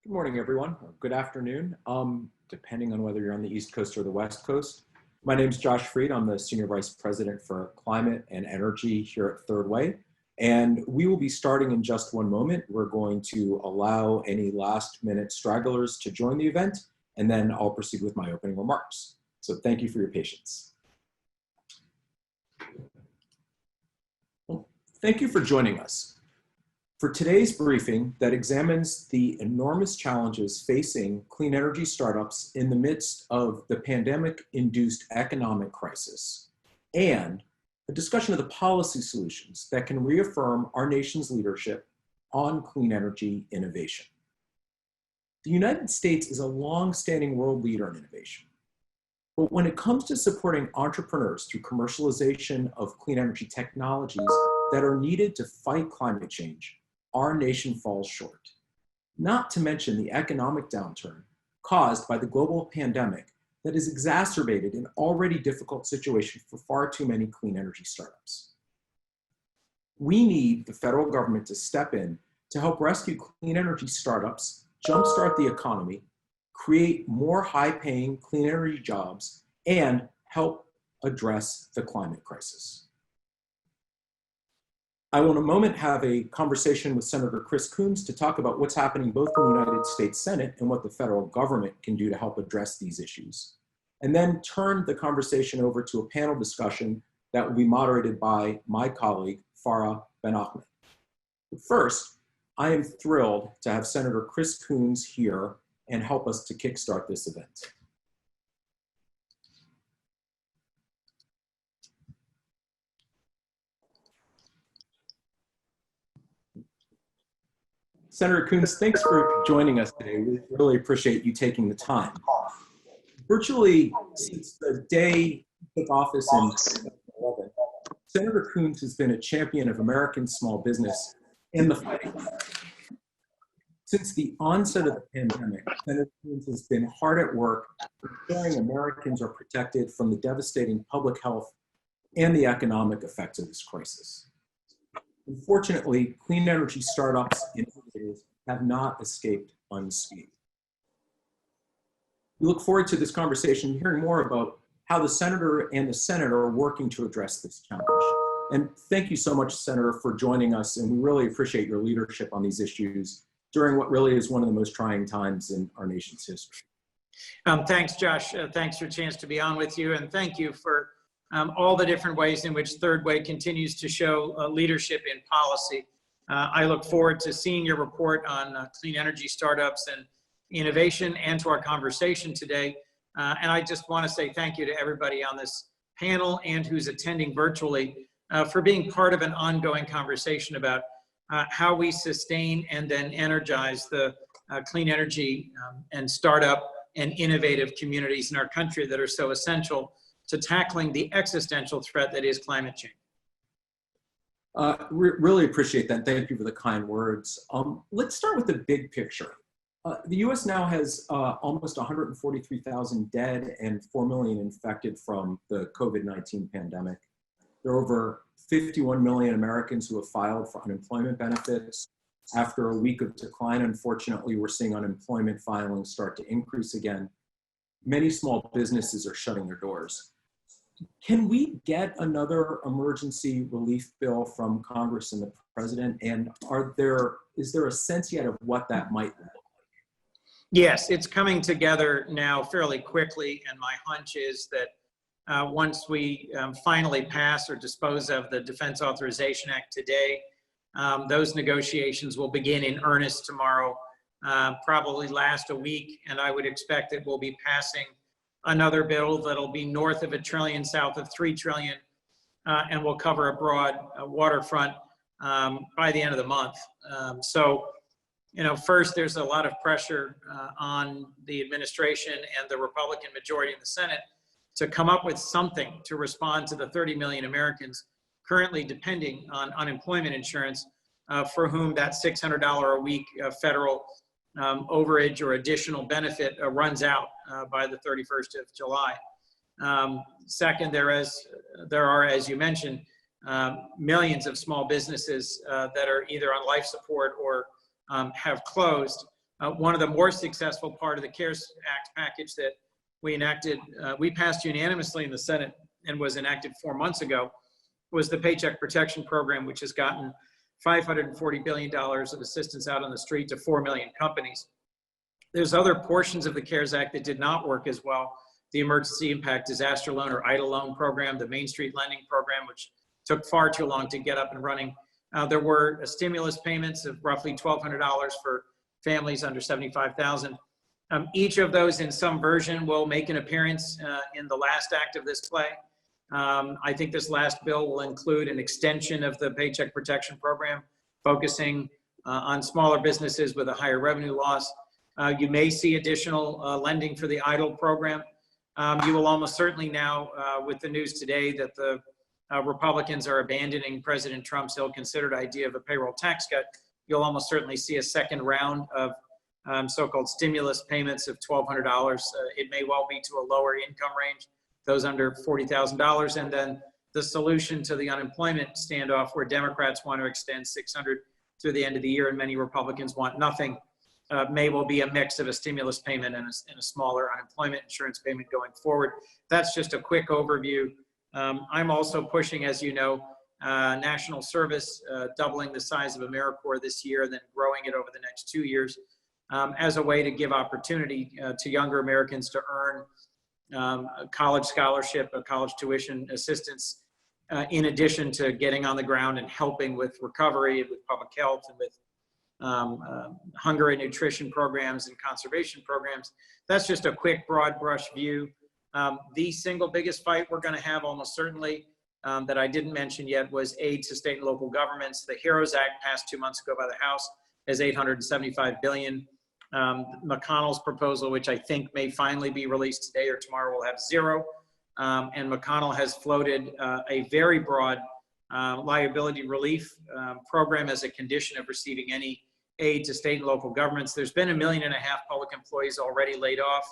Good morning, everyone, or good afternoon, depending on whether you're on the East Coast or the West Coast. My name is Josh Freed. I'm the Senior Vice President for Climate and Energy here at Third Way. And we will be starting in just one moment. We're going to allow any last-minute stragglers to join the event, and then I'll proceed with my opening remarks. So thank you for your patience. Well, thank you for joining us for today's briefing that examines the enormous challenges facing clean energy startups in the midst of the pandemic-induced economic crisis, and a discussion of the policy solutions that can reaffirm our nation's leadership on clean energy innovation. The United States is a long-standing world leader in innovation, but when it comes to supporting entrepreneurs through commercialization of clean energy technologies that are needed to fight climate change, our nation falls short. Not to mention the economic downturn caused by the global pandemic that has exacerbated an already difficult situation for far too many clean energy startups. We need the federal government to step in to help rescue clean energy startups, jumpstart the economy, create more high-paying clean energy jobs, and help address the climate crisis. I will in a moment have a conversation with Senator Chris Coons to talk about what's happening both in the United States Senate and what the federal government can do to help address these issues. And then turn the conversation over to a panel discussion that will be moderated by my colleague, Farah Benahmed. But first, I am thrilled to have Senator Chris Coons here and help us to kickstart this event. Senator Coons, thanks for joining us today. We really appreciate you taking the time. Virtually since the day he took office in 2011, Senator Coons has been a champion of American small business and the fighting. Since the onset of the pandemic, Senator Coons has been hard at work ensuring Americans are protected from the devastating public health and the economic effects of this crisis. Unfortunately, clean energy startups and innovators have not escaped unscathed. We look forward to this conversation, hearing more about how the Senator and the Senate are working to address this challenge. And thank you so much, Senator, for joining us, and we really appreciate your leadership on these issues during what really is one of the most trying times in our nation's history. Thanks, Josh. Thanks for a chance to be on with you, and thank you for all the different ways in which Third Way continues to show leadership in policy. I look forward to seeing your report on clean energy startups and innovation and to our conversation today. And I just want to say thank you to everybody on this panel and who's attending virtually for being part of an ongoing conversation about how we sustain and then energize the clean energy and startup and innovative communities in our country that are so essential to tackling the existential threat that is climate change. Really appreciate that. Thank you for the kind words. Let's start with the big picture. The US now has almost 143,000 dead and 4 million infected from the COVID-19 pandemic. There are over 51 million Americans who have filed for unemployment benefits. After a week of decline, unfortunately, we're seeing unemployment filings start to increase again. Many small businesses are shutting their doors. Can we get another emergency relief bill from Congress and the President? And is there a sense yet of what that might look like? Yes, it's coming together now fairly quickly, and my hunch is that once we finally pass or dispose of the Defense Authorization Act today, those negotiations will begin in earnest tomorrow, probably last a week, and I would expect that we'll be passing another bill that'll be north of $1 trillion, south of $3 trillion, and will cover a broad waterfront by the end of the month. So, you know, first, there's a lot of pressure on the administration and the Republican majority in the Senate to come up with something to respond to the 30 million Americans currently depending on unemployment insurance, for whom that $600 a week federal overage or additional benefit runs out by the 31st of July. Second, there are, as you mentioned, millions of small businesses that are either on life support or have closed. One of the more successful part of the CARES Act package that we enacted, we passed unanimously in the Senate and was enacted 4 months ago, was the Paycheck Protection Program, which has gotten $540 billion of assistance out on the street to 4 million companies. There's other portions of the CARES Act that did not work as well. The Emergency Impact Disaster Loan or EIDL loan program, the Main Street Lending Program, which took far too long to get up and running. There were stimulus payments of roughly $1,200 for families under 75,000. Each of those in some version will make an appearance in the last act of this play. I think this last bill will include an extension of the Paycheck Protection Program, focusing on smaller businesses with a higher revenue loss. You may see additional lending for the EIDL program. You will almost certainly now, with the news today that the Republicans are abandoning President Trump's ill-considered idea of a payroll tax cut, you'll almost certainly see a second round of so-called stimulus payments of $1,200. It may well be to a lower income range, those under $40,000. And then the solution to the unemployment standoff, where Democrats want to extend $600 through the end of the year and many Republicans want nothing, may well be a mix of a stimulus payment and a smaller unemployment insurance payment going forward. That's just a quick overview. I'm also pushing, as you know, national service, doubling the size of AmeriCorps this year and then growing it over the next 2 years as a way to give opportunity to younger Americans to earn a college scholarship, a college tuition assistance, in addition to getting on the ground and helping with recovery and with public health and with hunger and nutrition programs and conservation programs. That's just a quick broad brush view. The single biggest fight we're going to have almost certainly that I didn't mention yet was aid to state and local governments. The HEROES Act passed 2 months ago by the House is $875 billion. McConnell's proposal, which I think may finally be released today or tomorrow, will have zero. And McConnell has floated a very broad liability relief program as a condition of receiving any aid to state and local governments. There's been 1.5 million public employees already laid off.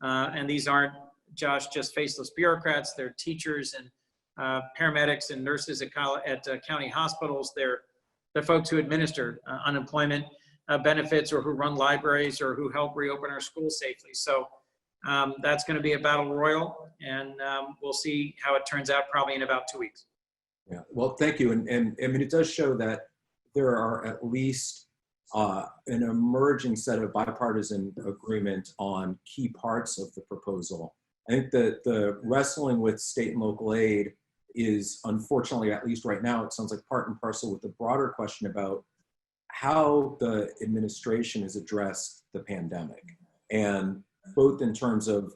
And these aren't, Josh, just faceless bureaucrats. They're teachers and paramedics and nurses at county hospitals. They're folks who administer unemployment benefits or who run libraries or who help reopen our schools safely. So that's going to be a battle royal, and we'll see how it turns out probably in about 2 weeks. Yeah, well, thank you. And I mean, it does show that there are at least an emerging set of bipartisan agreement on key parts of the proposal. I think that the wrestling with state and local aid is, unfortunately, at least right now, it sounds like part and parcel with the broader question about how the administration has addressed the pandemic. And both in terms of,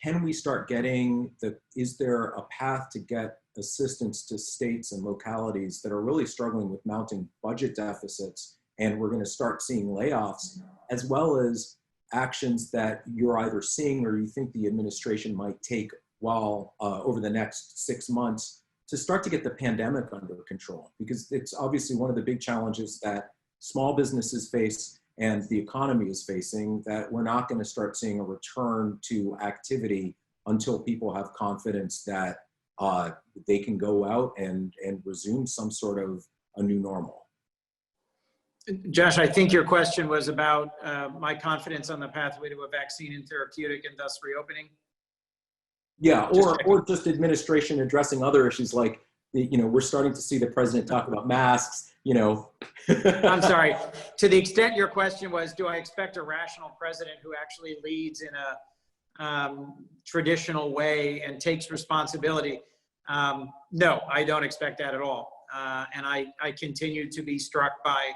can we start getting is there a path to get assistance to states and localities that are really struggling with mounting budget deficits, and we're going to start seeing layoffs, as well as actions that you're either seeing or you think the administration might take while over the next 6 months to start to get the pandemic under control? Because it's obviously one of the big challenges that small businesses face and the economy is facing, that we're not going to start seeing a return to activity until people have confidence that they can go out and resume some sort of a new normal. Josh, I think your question was about my confidence on the pathway to a vaccine and therapeutic and thus reopening. Yeah, or just administration addressing other issues like, we're starting to see the president talk about masks, I'm sorry. To the extent your question was, do I expect a rational president who actually leads in a traditional way and takes responsibility? No, I don't expect that at all. And I continue to be struck by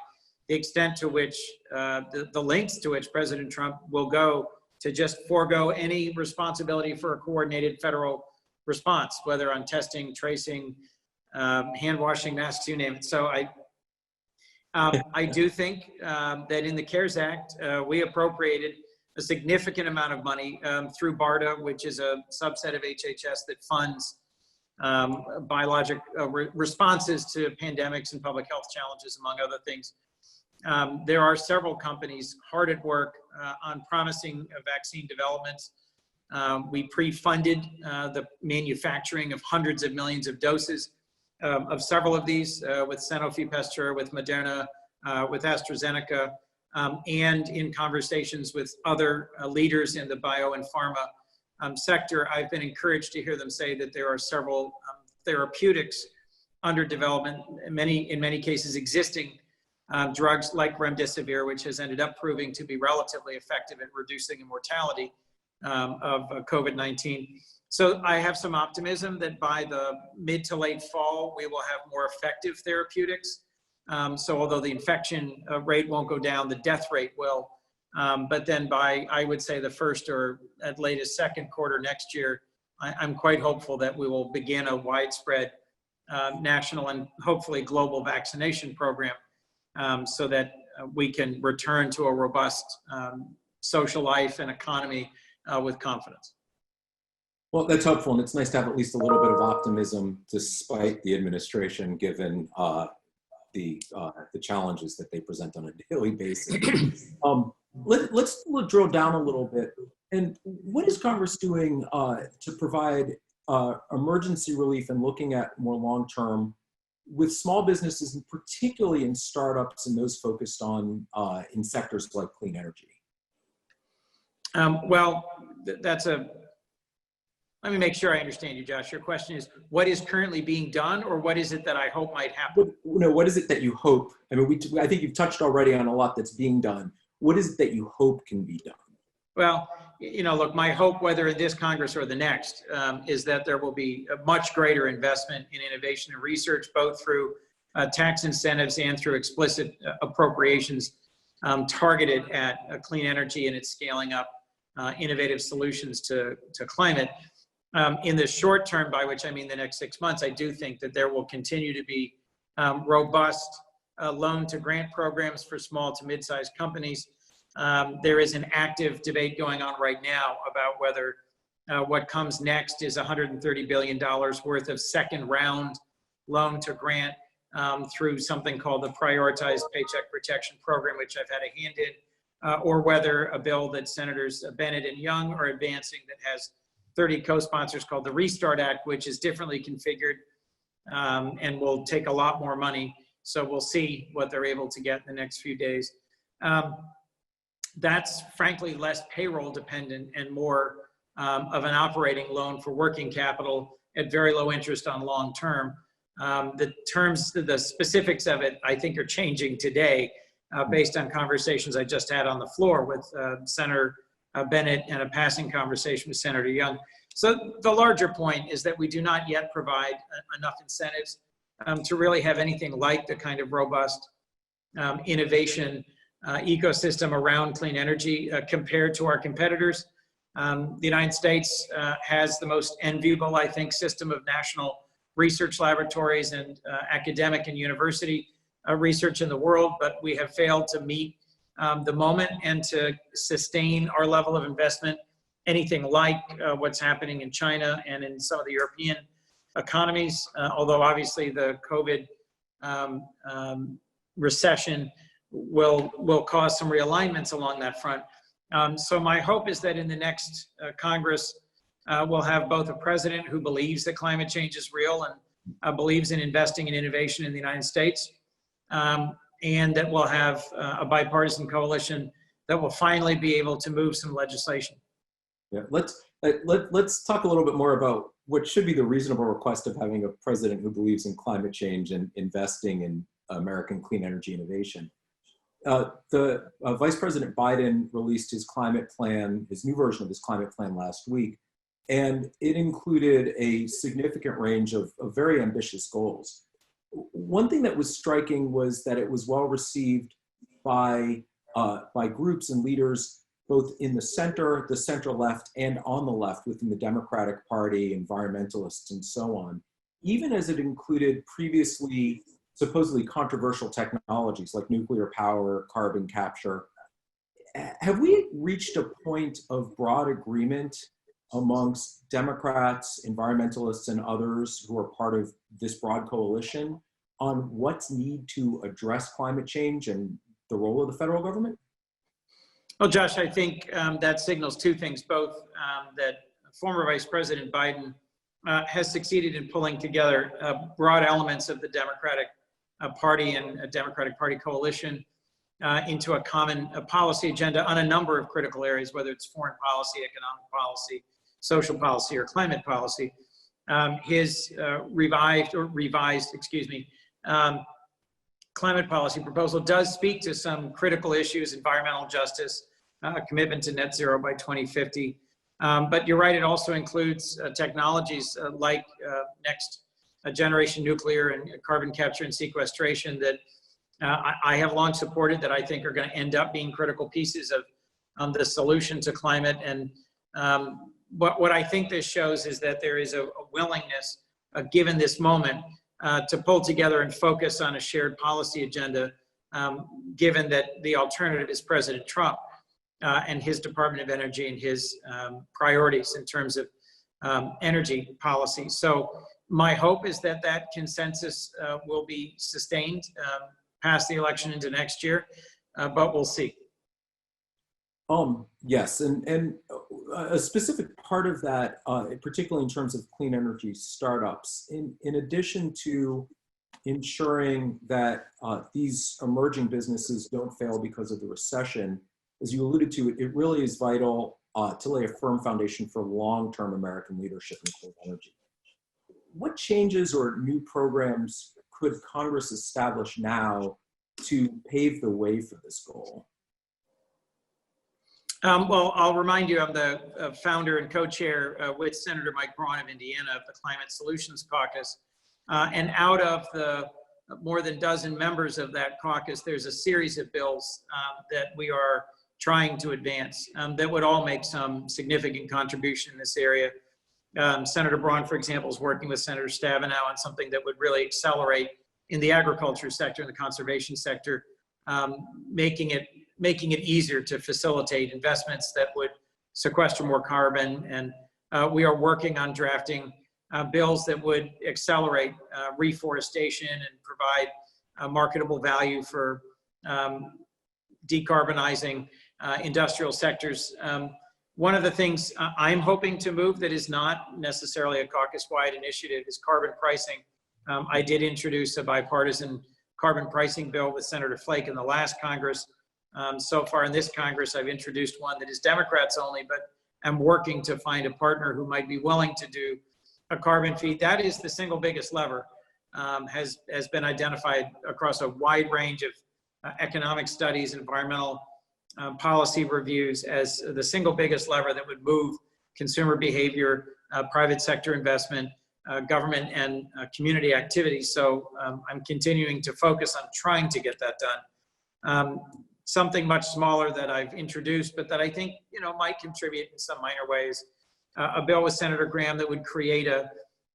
the extent to which, the lengths to which President Trump will go to just forego any responsibility for a coordinated federal response, whether on testing, tracing, hand washing, masks, you name it. So I do think that in the CARES Act, we appropriated a significant amount of money through BARDA, which is a subset of HHS that funds biologic responses to pandemics and public health challenges, among other things. There are several companies hard at work on promising vaccine developments. We pre-funded the manufacturing of hundreds of millions of doses of several of these with Sanofi Pasteur, with Moderna, with AstraZeneca. and in conversations with other leaders in the bio and pharma sector, I've been encouraged to hear them say that there are several therapeutics under development, in many cases existing drugs like remdesivir, which has ended up proving to be relatively effective at reducing the mortality of COVID-19. So I have some optimism that by the mid to late fall, we will have more effective therapeutics. So although the infection rate won't go down, the death rate will. But then by, I would say, the first or at latest second quarter next year, I'm quite hopeful that we will begin a widespread national and hopefully global vaccination program so that we can return to a robust social life and economy with confidence. Well, that's helpful, and it's nice to have at least a little bit of optimism despite the administration, given the challenges that they present on a daily basis. Let's drill down a little bit. And what is Congress doing to provide emergency relief and looking at more long-term with small businesses, and particularly in startups and those focused on in sectors like clean energy? Let me make sure I understand you, Josh. Your question is, what is currently being done, or what is it that I hope might happen? No, what is it that you hope? I mean, I think you've touched already on a lot that's being done. What is it that you hope can be done? Well, look, my hope, whether in this Congress or the next, is that there will be a much greater investment in innovation and research, both through tax incentives and through explicit appropriations targeted at clean energy and its scaling up innovative solutions to climate. In the short term, by which I mean the next 6 months, I do think that there will continue to be robust loan to grant programs for small to mid-sized companies. There is an active debate going on right now about whether what comes next is $130 billion worth of second round loan to grant through something called the Prioritized Paycheck Protection Program, which I've had a hand in, or whether a bill that Senators Bennett and Young are advancing that has 30 co-sponsors called the Restart Act, which is differently configured and will take a lot more money. So we'll see what they're able to get in the next few days. That's frankly less payroll dependent and more of an operating loan for working capital at very low interest on long term. The specifics of it, I think, are changing today based on conversations I just had on the floor with Senator Bennett and a passing conversation with Senator Young. So the larger point is that we do not yet provide enough incentives to really have anything like the kind of robust innovation ecosystem around clean energy compared to our competitors. The United States has the most enviable, I think, system of national research laboratories and academic and university research in the world, but we have failed to meet the moment and to sustain our level of investment anything like what's happening in China and in some of the European economies, although obviously the COVID recession will cause some realignments along that front. So my hope is that in the next Congress, we'll have both a president who believes that climate change is real and believes in investing in innovation in the United States, and that we'll have a bipartisan coalition that will finally be able to move some legislation. Yeah, let's talk a little bit more about what should be the reasonable request of having a president who believes in climate change and investing in American clean energy innovation. Vice President Biden released his climate plan, his new version of his climate plan last week, and it included a significant range of very ambitious goals. One thing that was striking was that it was well received by groups and leaders both in the center left, and on the left within the Democratic Party, environmentalists, and so on, even as it included previously supposedly controversial technologies like nuclear power, carbon capture. Have we reached a point of broad agreement amongst Democrats, environmentalists, and others who are part of this broad coalition on what's need to address climate change and the role of the federal government? Well, Josh, I think that signals two things, both that former Vice President Biden has succeeded in pulling together broad elements of the Democratic Party and a Democratic Party coalition into a common policy agenda on a number of critical areas, whether it's foreign policy, economic policy, social policy, or climate policy. His revised, climate policy proposal does speak to some critical issues: environmental justice, commitment to net zero by 2050. But you're right, it also includes technologies like next generation nuclear and carbon capture and sequestration that I have long supported, that I think are going to end up being critical pieces of the solution to climate. And what I think this shows is that there is a willingness, given this moment, to pull together and focus on a shared policy agenda, given that the alternative is President Trump and his Department of Energy and his priorities in terms of energy policy. So my hope is that that consensus will be sustained past the election into next year, but we'll see. Yes, and a specific part of that, particularly in terms of clean energy startups, in addition to ensuring that these emerging businesses don't fail because of the recession, as you alluded to, it really is vital to lay a firm foundation for long-term American leadership in clean energy. What changes or new programs could Congress establish now to pave the way for this goal? Well, I'll remind you, I'm the founder and co-chair with Senator Mike Braun of Indiana of the Climate Solutions Caucus. And out of the more than dozen members of that caucus, there's a series of bills that we are trying to advance that would all make some significant contribution in this area. Senator Braun, for example, is working with Senator Stabenow on something that would really accelerate in the agriculture sector and the conservation sector, making it easier to facilitate investments that would sequester more carbon. And we are working on drafting bills that would accelerate reforestation and provide marketable value for decarbonizing industrial sectors. One of the things I'm hoping to move that is not necessarily a caucus-wide initiative is carbon pricing. I did introduce a bipartisan carbon pricing bill with Senator Flake in the last Congress. So far in this Congress, I've introduced one that is Democrats only, but I'm working to find a partner who might be willing to do a carbon fee. That is the single biggest lever, has been identified across a wide range of economic studies, environmental policy reviews, as the single biggest lever that would move consumer behavior, private sector investment, government and community activities. So I'm continuing to focus on trying to get that done. Something much smaller that I've introduced, but that I think might contribute in some minor ways. A bill with Senator Graham that would create a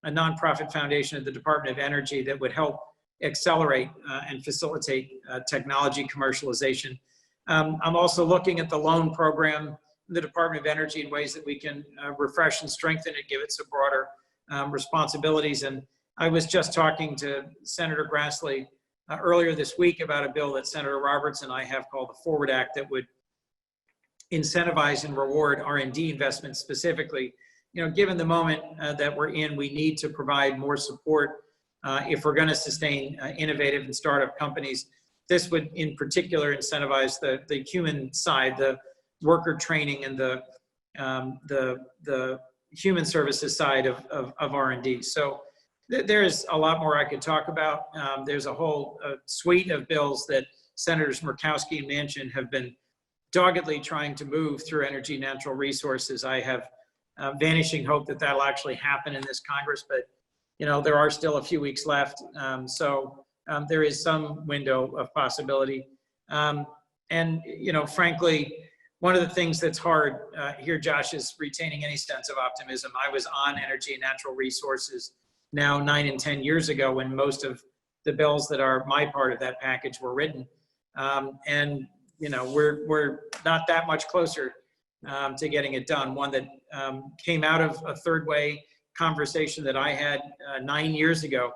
nonprofit foundation at the Department of Energy that would help accelerate and facilitate technology commercialization. I'm also looking at the loan program in the Department of Energy in ways that we can refresh and strengthen it, give it some broader responsibilities. And I was just talking to Senator Grassley earlier this week about a bill that Senator Roberts and I have called the Forward Act that would incentivize and reward R&D investments specifically. Given the moment that we're in, we need to provide more support if we're going to sustain innovative and startup companies. This would in particular incentivize the human side, the worker training and the human services side of R&D. So there's a lot more I could talk about. There's a whole suite of bills that Senators Murkowski and Manchin have been doggedly trying to move through energy and natural resources. I have vanishing hope that that'll actually happen in this Congress, but there are still a few weeks left. So there is some window of possibility. And frankly, one of the things that's hard here, Josh, is retaining any sense of optimism. I was on energy and natural resources now 9 and 10 years ago when most of the bills that are my part of that package were written. And we're not that much closer to getting it done. One that came out of a third way conversation that I had 9 years ago.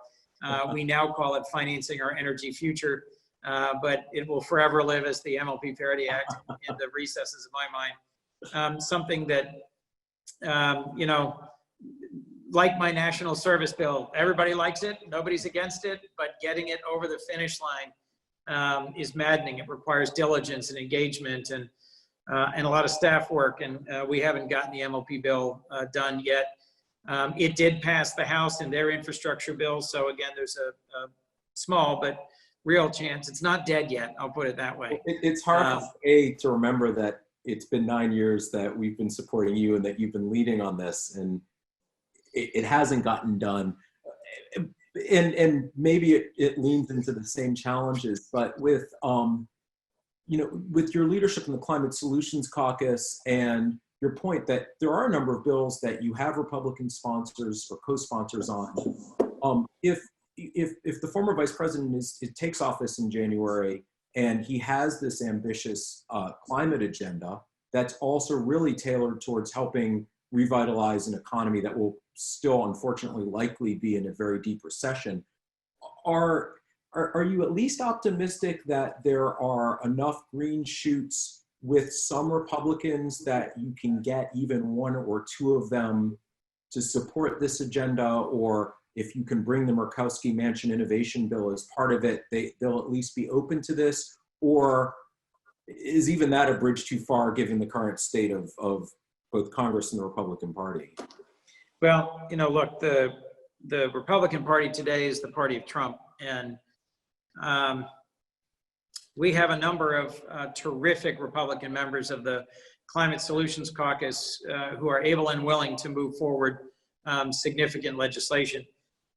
We now call it Financing Our Energy Future, but it will forever live as the MLP Parity Act in the recesses of my mind. Something that, like my national service bill, everybody likes it, nobody's against it, but getting it over the finish line is maddening. It requires diligence and engagement and a lot of staff work, and we haven't gotten the MOP bill done yet. It did pass the House in their infrastructure bill, so again, there's a small but real chance. It's not dead yet, I'll put it that way. It's hard to remember that it's been 9 years that we've been supporting you and that you've been leading on this, and it hasn't gotten done. And maybe it leans into the same challenges, but with with your leadership in the Climate Solutions Caucus and your point that there are a number of bills that you have Republican sponsors or co-sponsors on. If the former vice president takes office in January and he has this ambitious climate agenda that's also really tailored towards helping revitalize an economy that will still, unfortunately, likely be in a very deep recession, are you at least optimistic that there are enough green shoots with some Republicans that you can get even one or two of them to support this agenda? Or if you can bring the Murkowski-Manchin innovation bill as part of it, they'll at least be open to this? Or is even that a bridge too far given the current state of both Congress and the Republican Party? Well, look, the Republican Party today is the party of Trump, and we have a number of terrific Republican members of the Climate Solutions Caucus who are able and willing to move forward significant legislation.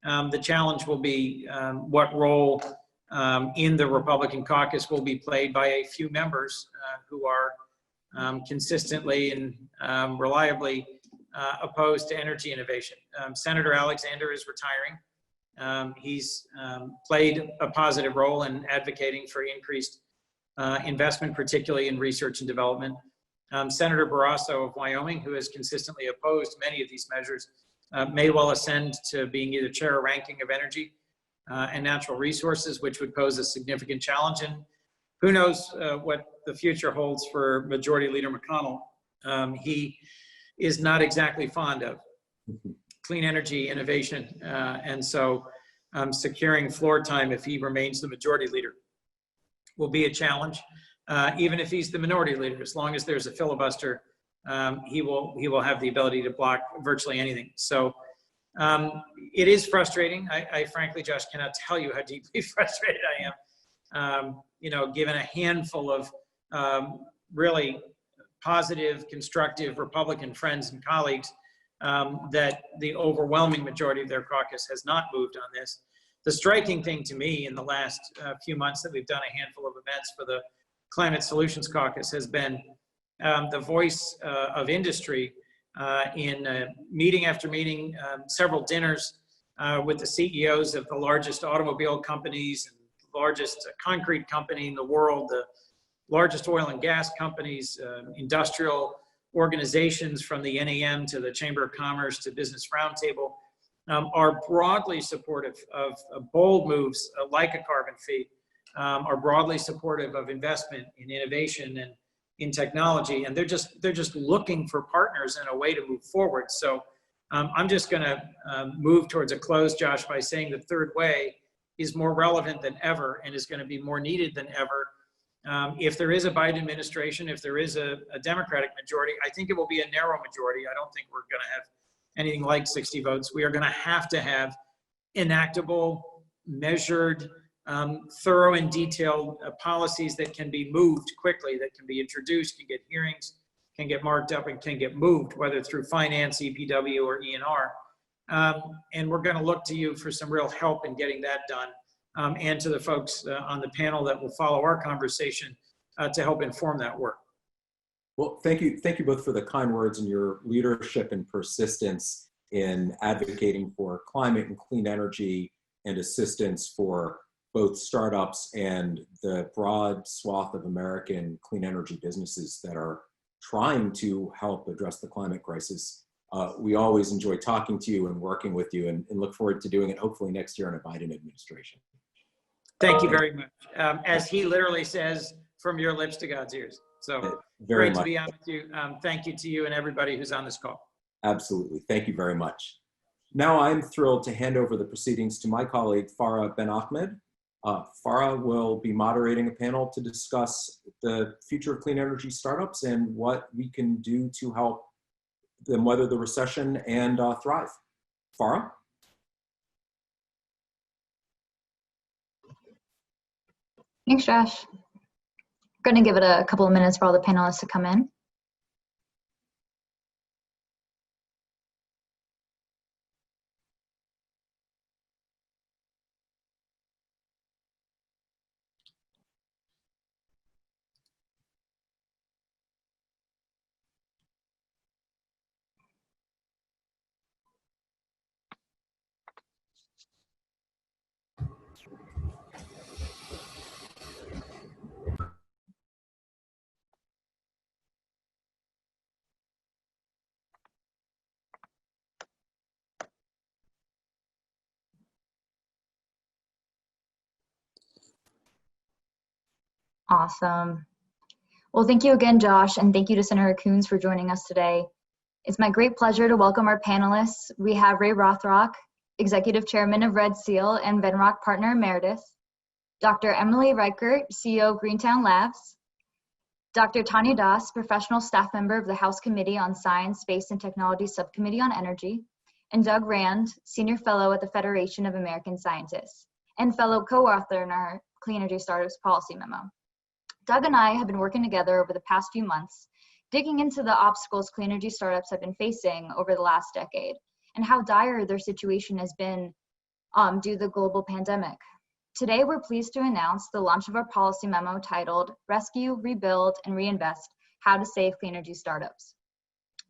The challenge will be what role in the Republican caucus will be played by a few members who are consistently and reliably opposed to energy innovation. Senator Alexander is retiring. He's played a positive role in advocating for increased investment, particularly in research and development. Senator Barrasso of Wyoming, who has consistently opposed many of these measures, may well ascend to being either chair or ranking of energy and natural resources, which would pose a significant challenge. And who knows what the future holds for Majority Leader McConnell. He is not exactly fond of clean energy innovation. And so securing floor time, if he remains the majority leader, will be a challenge. Even if he's the minority leader, as long as there's a filibuster, he will have the ability to block virtually anything. So it is frustrating. I frankly, Josh, cannot tell you how deeply frustrated I am. Given a handful of really positive, constructive Republican friends and colleagues, that the overwhelming majority of their caucus has not moved on this. The striking thing to me in the last few months that we've done a handful of events for the Climate Solutions Caucus has been the voice of industry in meeting after meeting, several dinners with the CEOs of the largest automobile companies and largest concrete company in the world, the largest oil and gas companies, industrial organizations from the NAM to the Chamber of Commerce to Business Roundtable, are broadly supportive of bold moves like a carbon fee, are broadly supportive of investment in innovation and in technology, and they're just looking for partners and a way to move forward. So I'm just going to move towards a close, Josh, by saying the third way is more relevant than ever and is going to be more needed than ever. If there is a Biden administration, if there is a Democratic majority, I think it will be a narrow majority. I don't think we're going to have anything like 60 votes. We are going to have enactable, measured, thorough and detailed policies that can be moved quickly, that can be introduced, can get hearings, can get marked up, and can get moved, whether through finance, EPW, or ENR. And we're going to look to you for some real help in getting that done, and to the folks on the panel that will follow our conversation to help inform that work. Well, thank you both for the kind words and your leadership and persistence in advocating for climate and clean energy and assistance for both startups and the broad swath of American clean energy businesses that are trying to help address the climate crisis. We always enjoy talking to you and working with you, and look forward to doing it hopefully next year in a Biden administration. Thank you very much. As he literally says, from your lips to God's ears. So great to be on with you. Thank you to you and everybody who's on this call. Absolutely. Thank you very much. Now I'm thrilled to hand over the proceedings to my colleague, Farah Benahmed, Farah will be moderating a panel to discuss the future of clean energy startups and what we can do to help them weather the recession and thrive. Farah? Thanks, Josh. Going to give it a couple of minutes for all the panelists to come in. Awesome. Well, thank you again, Josh, and thank you to Senator Coons for joining us today. It's my great pleasure to welcome our panelists. We have Ray Rothrock, Executive Chairman of Red Seal and Venrock Partner Emeritus, Dr. Emily Reichert, CEO of Greentown Labs, Dr. Tanya Das, Professional Staff Member of the House Committee on Science, Space, and Technology Subcommittee on Energy, and Doug Rand, Senior Fellow at the Federation of American Scientists, and fellow co-author in our Clean Energy Startups Policy Memo. Doug and I have been working together over the past few months, digging into the obstacles clean energy startups have been facing over the last decade and how dire their situation has been due to the global pandemic. Today, we're pleased to announce the launch of our policy memo titled Rescue, Rebuild, and Reinvest: How to Save Clean Energy Startups.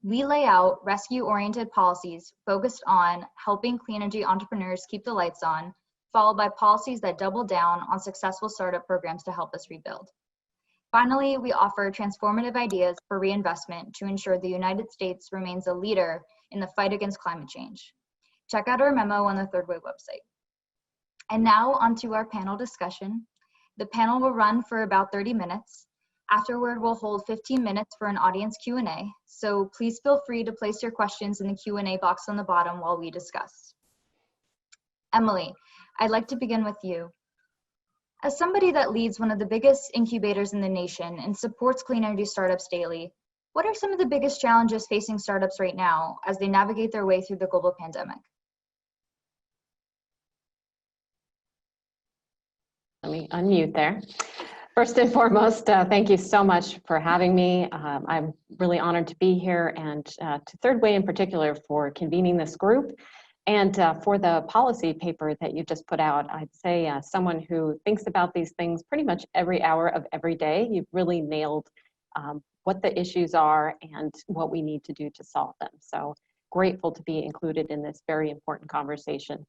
We lay out rescue-oriented policies focused on helping clean energy entrepreneurs keep the lights on, followed by policies that double down on successful startup programs to help us rebuild. Finally, we offer transformative ideas for reinvestment to ensure the United States remains a leader in the fight against climate change. Check out our memo on the Third Way website. And now onto our panel discussion. The panel will run for about 30 minutes. Afterward, we'll hold 15 minutes for an audience Q&A. So please feel free to place your questions in the Q&A box on the bottom while we discuss. Emily, I'd like to begin with you. As somebody that leads one of the biggest incubators in the nation and supports clean energy startups daily, what are some of the biggest challenges facing startups right now as they navigate their way through the global pandemic? Let me unmute there. First and foremost, thank you so much for having me. I'm really honored to be here, and to Third Way in particular for convening this group. And for the policy paper that you just put out, I'd say someone who thinks about these things pretty much every hour of every day, you've really nailed what the issues are and what we need to do to solve them. So grateful to be included in this very important conversation.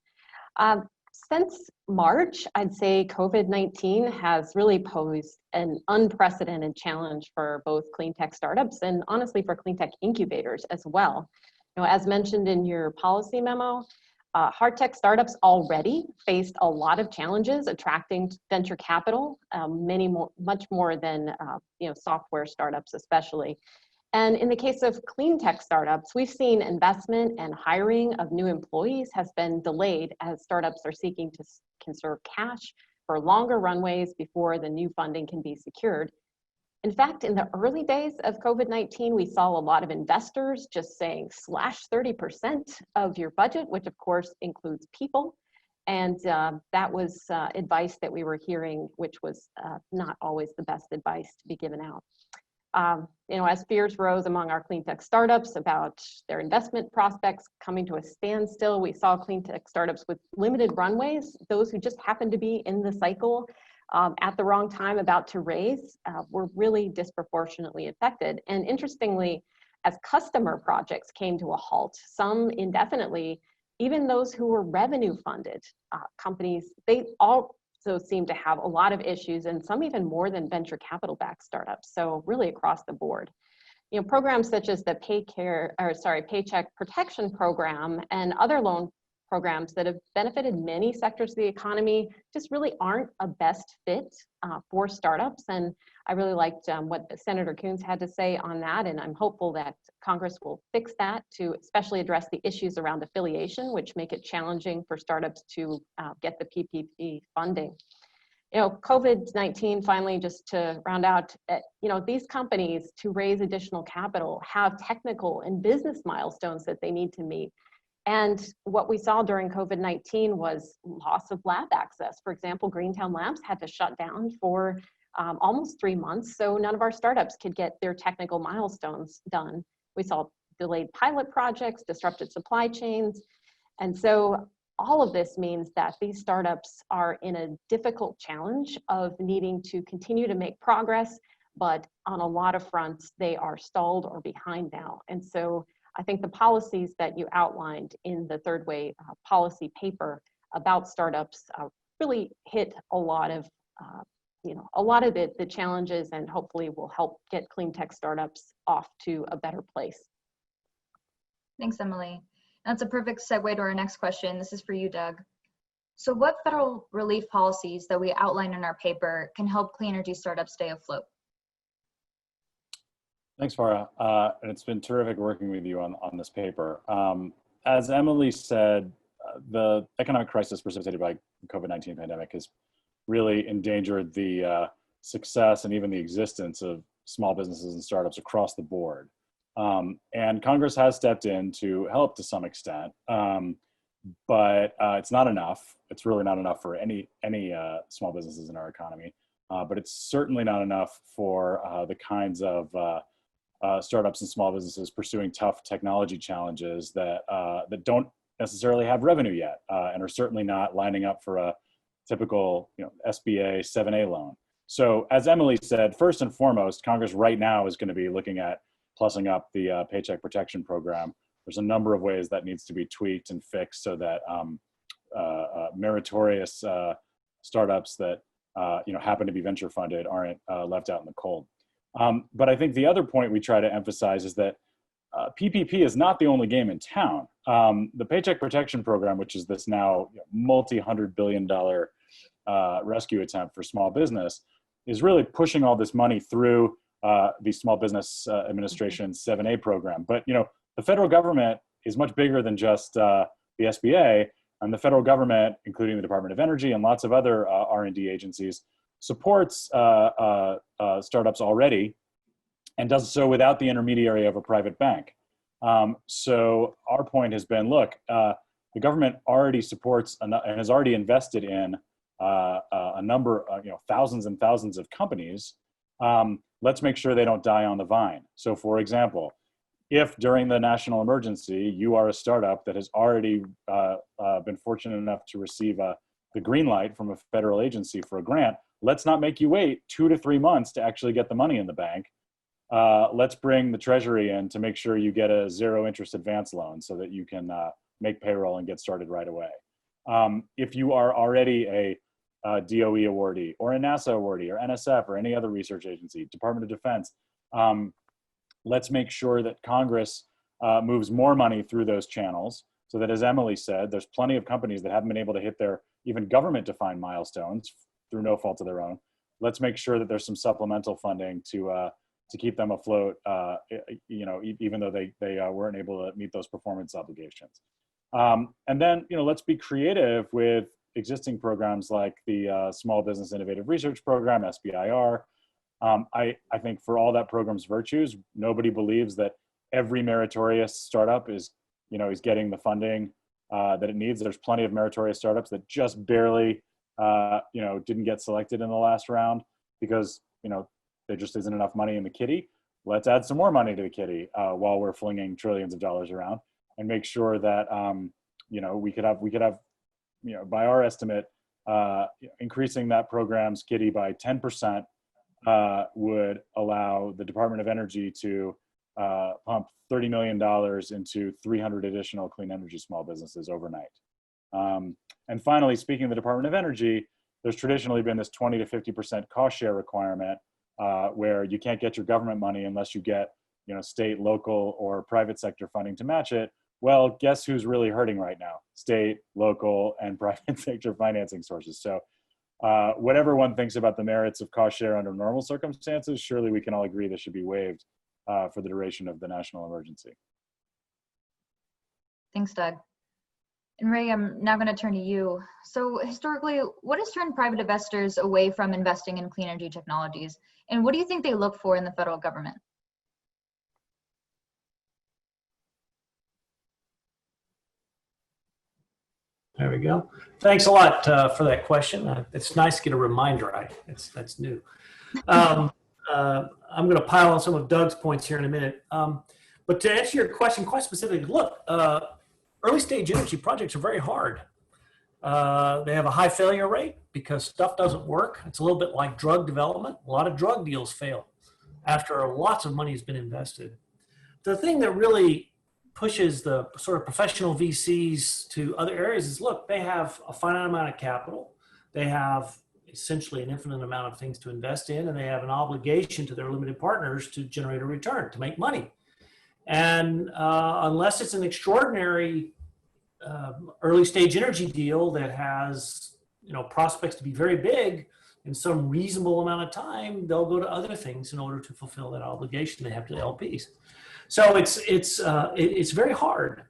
Since March, I'd say COVID-19 has really posed an unprecedented challenge for both clean tech startups and honestly for clean tech incubators as well. You know, as mentioned in your policy memo, hard tech startups already faced a lot of challenges attracting venture capital, much more than software startups especially. And in the case of clean tech startups, we've seen investment and hiring of new employees has been delayed as startups are seeking to conserve cash for longer runways before the new funding can be secured. In fact, in the early days of COVID-19, we saw a lot of investors just saying slash 30% of your budget, which of course includes people. And that was advice that we were hearing, which was not always the best advice to be given out. As fears rose among our clean tech startups about their investment prospects coming to a standstill, we saw clean tech startups with limited runways, those who just happened to be in the cycle at the wrong time about to raise, were really disproportionately affected. And interestingly, as customer projects came to a halt, some indefinitely, even those who were revenue funded companies, they also seem to have a lot of issues, and some even more than venture capital backed startups. So really across the board. You know, programs such as the Paycheck Protection Program and other loan programs that have benefited many sectors of the economy just really aren't a best fit for startups. And I really liked what Senator Coons had to say on that, and I'm hopeful that Congress will fix that to especially address the issues around affiliation, which make it challenging for startups to get the PPP funding. COVID-19, finally, just to round out, these companies, to raise additional capital, have technical and business milestones that they need to meet. And what we saw during COVID-19 was loss of lab access. For example, Greentown Labs had to shut down for almost 3 months, so none of our startups could get their technical milestones done. We saw delayed pilot projects, disrupted supply chains. And so all of this means that these startups are in a difficult challenge of needing to continue to make progress, but on a lot of fronts, they are stalled or behind now. And so I think the policies that you outlined in the Third Way policy paper about startups really hit a lot of the challenges, and hopefully will help get clean tech startups off to a better place. Thanks, Emily. That's a perfect segue to our next question. This is for you, Doug. So what federal relief policies that we outlined in our paper can help clean energy startups stay afloat? Thanks, Farah. And it's been terrific working with you on this paper. As Emily said, the economic crisis precipitated by the COVID-19 pandemic has really endangered the success and even the existence of small businesses and startups across the board. And Congress has stepped in to help to some extent, but it's not enough. It's really not enough for any small businesses in our economy, but it's certainly not enough for the kinds of startups and small businesses pursuing tough technology challenges that don't necessarily have revenue yet, and are certainly not lining up for a typical SBA 7A loan. So as Emily said, first and foremost, Congress right now is going to be looking at plussing up the Paycheck Protection Program. There's a number of ways that needs to be tweaked and fixed so that meritorious startups that happen to be venture funded aren't left out in the cold. But I think the other point we try to emphasize is that PPP is not the only game in town. The Paycheck Protection Program, which is this now multi-$100 billion rescue attempt for small business, is really pushing all this money through the Small Business Administration's 7A program. But the federal government is much bigger than just the SBA, and the federal government, including the Department of Energy and lots of other R&D agencies, supports startups already, and does so without the intermediary of a private bank. So our point has been, look, the government already supports and has already invested in a number, thousands and thousands of companies. Let's make sure they don't die on the vine. So for example, if during the national emergency, you are a startup that has already been fortunate enough to receive the green light from a federal agency for a grant, let's not make you wait 2 to 3 months to actually get the money in the bank. Let's bring the Treasury in to make sure you get a 0 interest advance loan so that you can make payroll and get started right away. If you are already a DOE awardee or a NASA awardee or NSF or any other research agency, Department of Defense, let's make sure that Congress moves more money through those channels so that, as Emily said, there's plenty of companies that haven't been able to hit their even government-defined milestones through no fault of their own. Let's make sure that there's some supplemental funding to keep them afloat, even though they weren't able to meet those performance obligations. And then, let's be creative with existing programs like the Small Business Innovative Research Program, SBIR. I think for all that program's virtues, nobody believes that every meritorious startup is getting the funding that it needs. There's plenty of meritorious startups that just barely, didn't get selected in the last round because, there just isn't enough money in the kitty. Let's add some more money to the kitty while we're flinging trillions of dollars around, and make sure that, we could have, by our estimate, increasing that program's kitty by 10% would allow the Department of Energy to pump $30 million into 300 additional clean energy small businesses overnight. And finally, speaking of the Department of Energy, there's traditionally been this 20 to 50% cost share requirement where you can't get your government money unless you get state, local, or private sector funding to match it. Well, guess who's really hurting right now? State, local, and private sector financing sources. So whatever one thinks about the merits of cost share under normal circumstances, surely we can all agree this should be waived for the duration of the national emergency. Thanks, Doug. And Ray, I'm now going to turn to you. So historically, what has turned private investors away from investing in clean energy technologies? And what do you think they look for in the federal government? There we go. Thanks a lot for that question. It's nice to get a reminder. That's new. I'm going to pile on some of Doug's points here in a minute. But to answer your question quite specifically, look, early stage energy projects are very hard. They have a high failure rate because stuff doesn't work. It's a little bit like drug development. A lot of drug deals fail after lots of money has been invested. The thing that really pushes the sort of professional VCs to other areas is, look, they have a finite amount of capital. They have essentially an infinite amount of things to invest in, and they have an obligation to their limited partners to generate a return, to make money. And unless it's an extraordinary early stage energy deal that has, prospects to be very big in some reasonable amount of time, they'll go to other things in order to fulfill that obligation they have to the LPs. So it's very hard.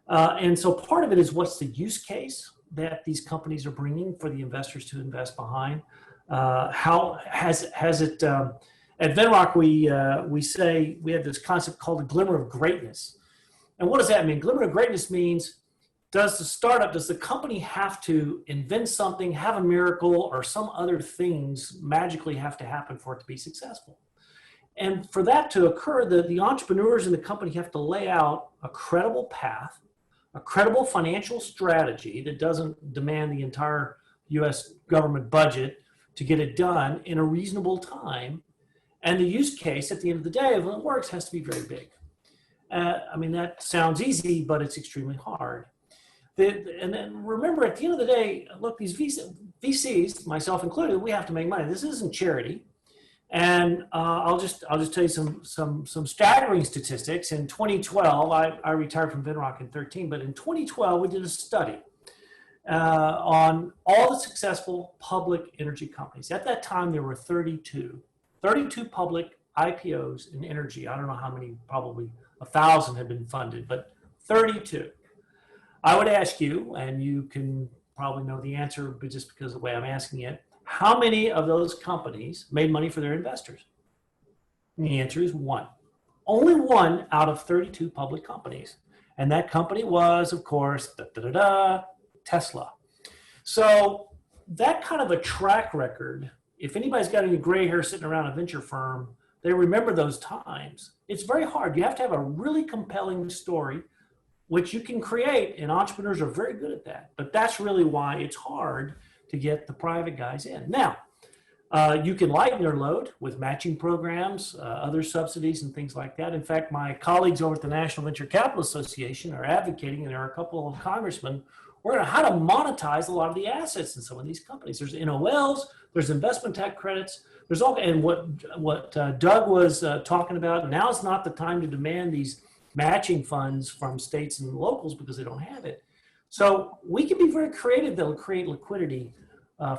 And so part of it is, what's the use case that these companies are bringing for the investors to invest behind? How has it, at Venrock, we say we have this concept called a glimmer of greatness. And what does that mean? Glimmer of greatness means, does the company have to invent something, have a miracle, or some other things magically have to happen for it to be successful? And for that to occur, the entrepreneurs in the company have to lay out a credible path, a credible financial strategy that doesn't demand the entire US government budget to get it done in a reasonable time. And the use case at the end of the day, if it works, has to be very big. That sounds easy, but it's extremely hard. And then remember, at the end of the day, look, these VCs, myself included, we have to make money. This isn't charity. And I'll just tell you some staggering statistics. In 2012, I retired from Venrock in 2013, but in 2012 we did a study on all the successful public energy companies. At that time, there were 32 public IPOs in energy. I don't know how many, probably 1,000 had been funded, but 32. I would ask you, and you can probably know the answer, but just because of the way I'm asking it, how many of those companies made money for their investors? And the answer is one. Only one out of 32 public companies. And that company was, of course, Tesla. So that kind of a track record, if anybody's got any gray hair sitting around a venture firm, they remember those times. It's very hard. You have to have a really compelling story, which you can create, and entrepreneurs are very good at that. But that's really why it's hard to get the private guys in. Now, you can lighten their load with matching programs, other subsidies and things like that. In fact, my colleagues over at the National Venture Capital Association are advocating, and there are a couple of congressmen, on how to monetize a lot of the assets in some of these companies. There's NOLs, there's investment tax credits, there's all, and what Doug was talking about, now is not the time to demand these matching funds from states and locals because they don't have it. So we can be very creative that'll create liquidity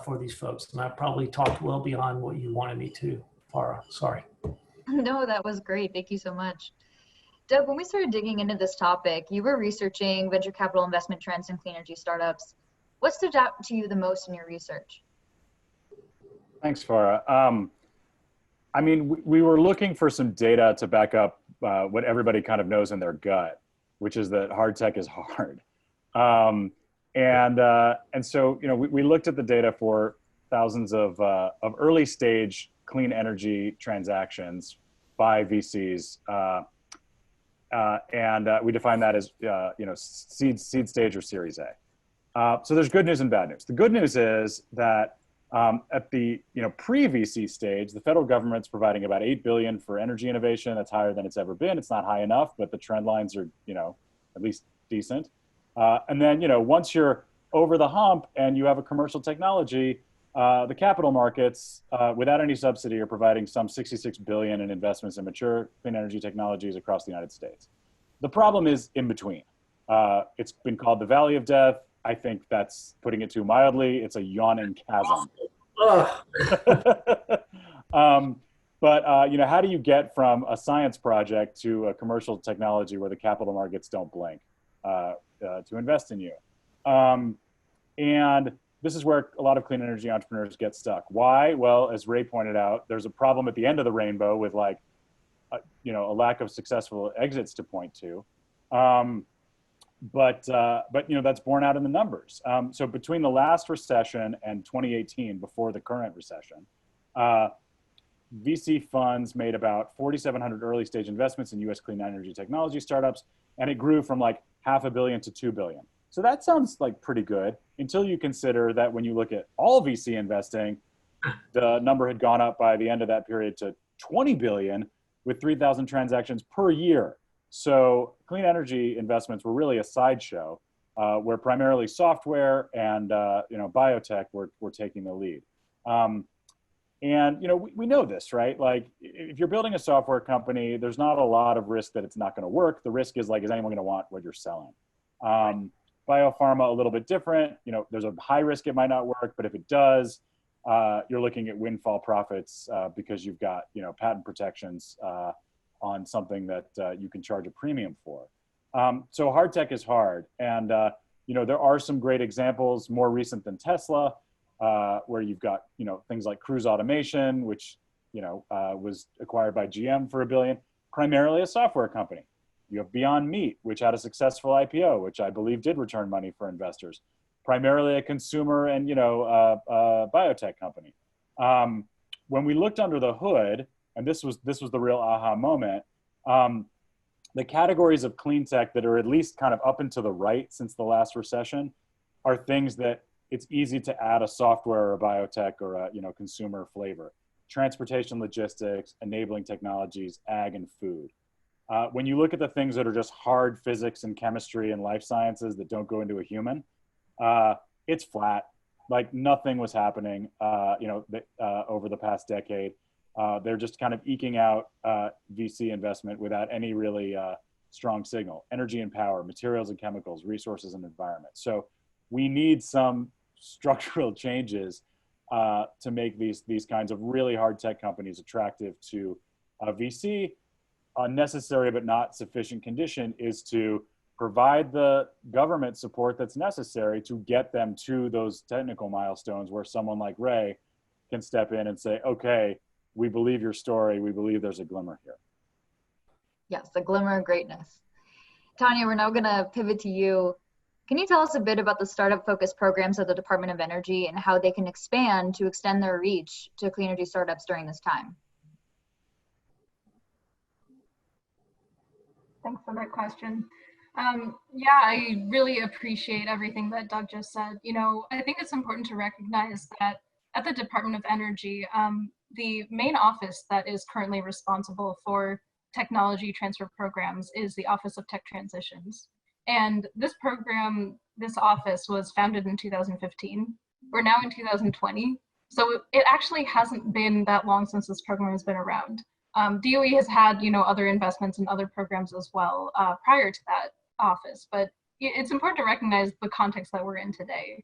for these folks. And I probably talked well beyond what you wanted me to, Farah. Sorry. No, that was great. Thank you so much. Doug, when we started digging into this topic, you were researching venture capital investment trends in clean energy startups. What stood out to you the most in your research? Thanks, Farah. We were looking for some data to back up what everybody kind of knows in their gut, which is that hard tech is hard. And so, we looked at the data for thousands of early stage clean energy transactions by VCs. And we define that as, seed stage or Series A. So there's good news and bad news. The good news is that at the pre-VC stage, the federal government's providing about $8 billion for energy innovation. That's higher than it's ever been. It's not high enough, but the trend lines are, at least decent. And then, once you're over the hump and you have a commercial technology, the capital markets, without any subsidy, are providing some $66 billion in investments in mature clean energy technologies across the United States. The problem is in between. It's been called the Valley of Death. I think that's putting it too mildly. It's a yawning chasm. But how do you get from a science project to a commercial technology where the capital markets don't blink to invest in you? And this is where a lot of clean energy entrepreneurs get stuck. Why? Well, as Ray pointed out, there's a problem at the end of the rainbow with like, a lack of successful exits to point to. But that's borne out in the numbers. So between the last recession and 2018, before the current recession, VC funds made about 4,700 early stage investments in US clean energy technology startups, and it grew from like $500 million to $2 billion. So that sounds like pretty good until you consider that when you look at all VC investing, the number had gone up by the end of that period to 20 billion with 3,000 transactions per year. So clean energy investments were really a sideshow where primarily software and biotech were taking the lead. We know this, right? Like if you're building a software company, there's not a lot of risk that it's not going to work. The risk is like, is anyone going to want what you're selling? Biopharma, a little bit different. There's a high risk it might not work, but if it does, you're looking at windfall profits because you've got patent protections on something that you can charge a premium for. So hard tech is hard, and there are some great examples more recent than Tesla, where you've got things like Cruise Automation, which was acquired by GM for $1 billion, primarily a software company. You have Beyond Meat, which had a successful IPO, which I believe did return money for investors, primarily a consumer and biotech company. When we looked under the hood, and this was the real aha moment, the categories of clean tech that are at least kind of up and to the right since the last recession are things that it's easy to add a software or a biotech or a consumer flavor. Transportation, logistics, enabling technologies, ag, and food. When you look at the things that are just hard physics and chemistry and life sciences that don't go into a human, it's flat. Like nothing was happening, over the past decade. They're just kind of eking out VC investment without any really strong signal. Energy and power, materials and chemicals, resources and environment. So we need some structural changes to make these kinds of really hard tech companies attractive to VC. A necessary but not sufficient condition is to provide the government support that's necessary to get them to those technical milestones where someone like Ray can step in and say, okay, we believe your story. We believe there's a glimmer here. Yes, the glimmer of greatness. Tanya, we're now going to pivot to you. Can you tell us a bit about the startup-focused programs of the Department of Energy and how they can expand to extend their reach to clean energy startups during this time? Thanks for that question. I really appreciate everything that Doug just said. I think it's important to recognize that at the Department of Energy, the main office that is currently responsible for technology transfer programs is the Office of Tech Transitions. And this office was founded in 2015. We're now in 2020. So it actually hasn't been that long since this program has been around. DOE has had, other investments in other programs as well prior to that office, but it's important to recognize the context that we're in today.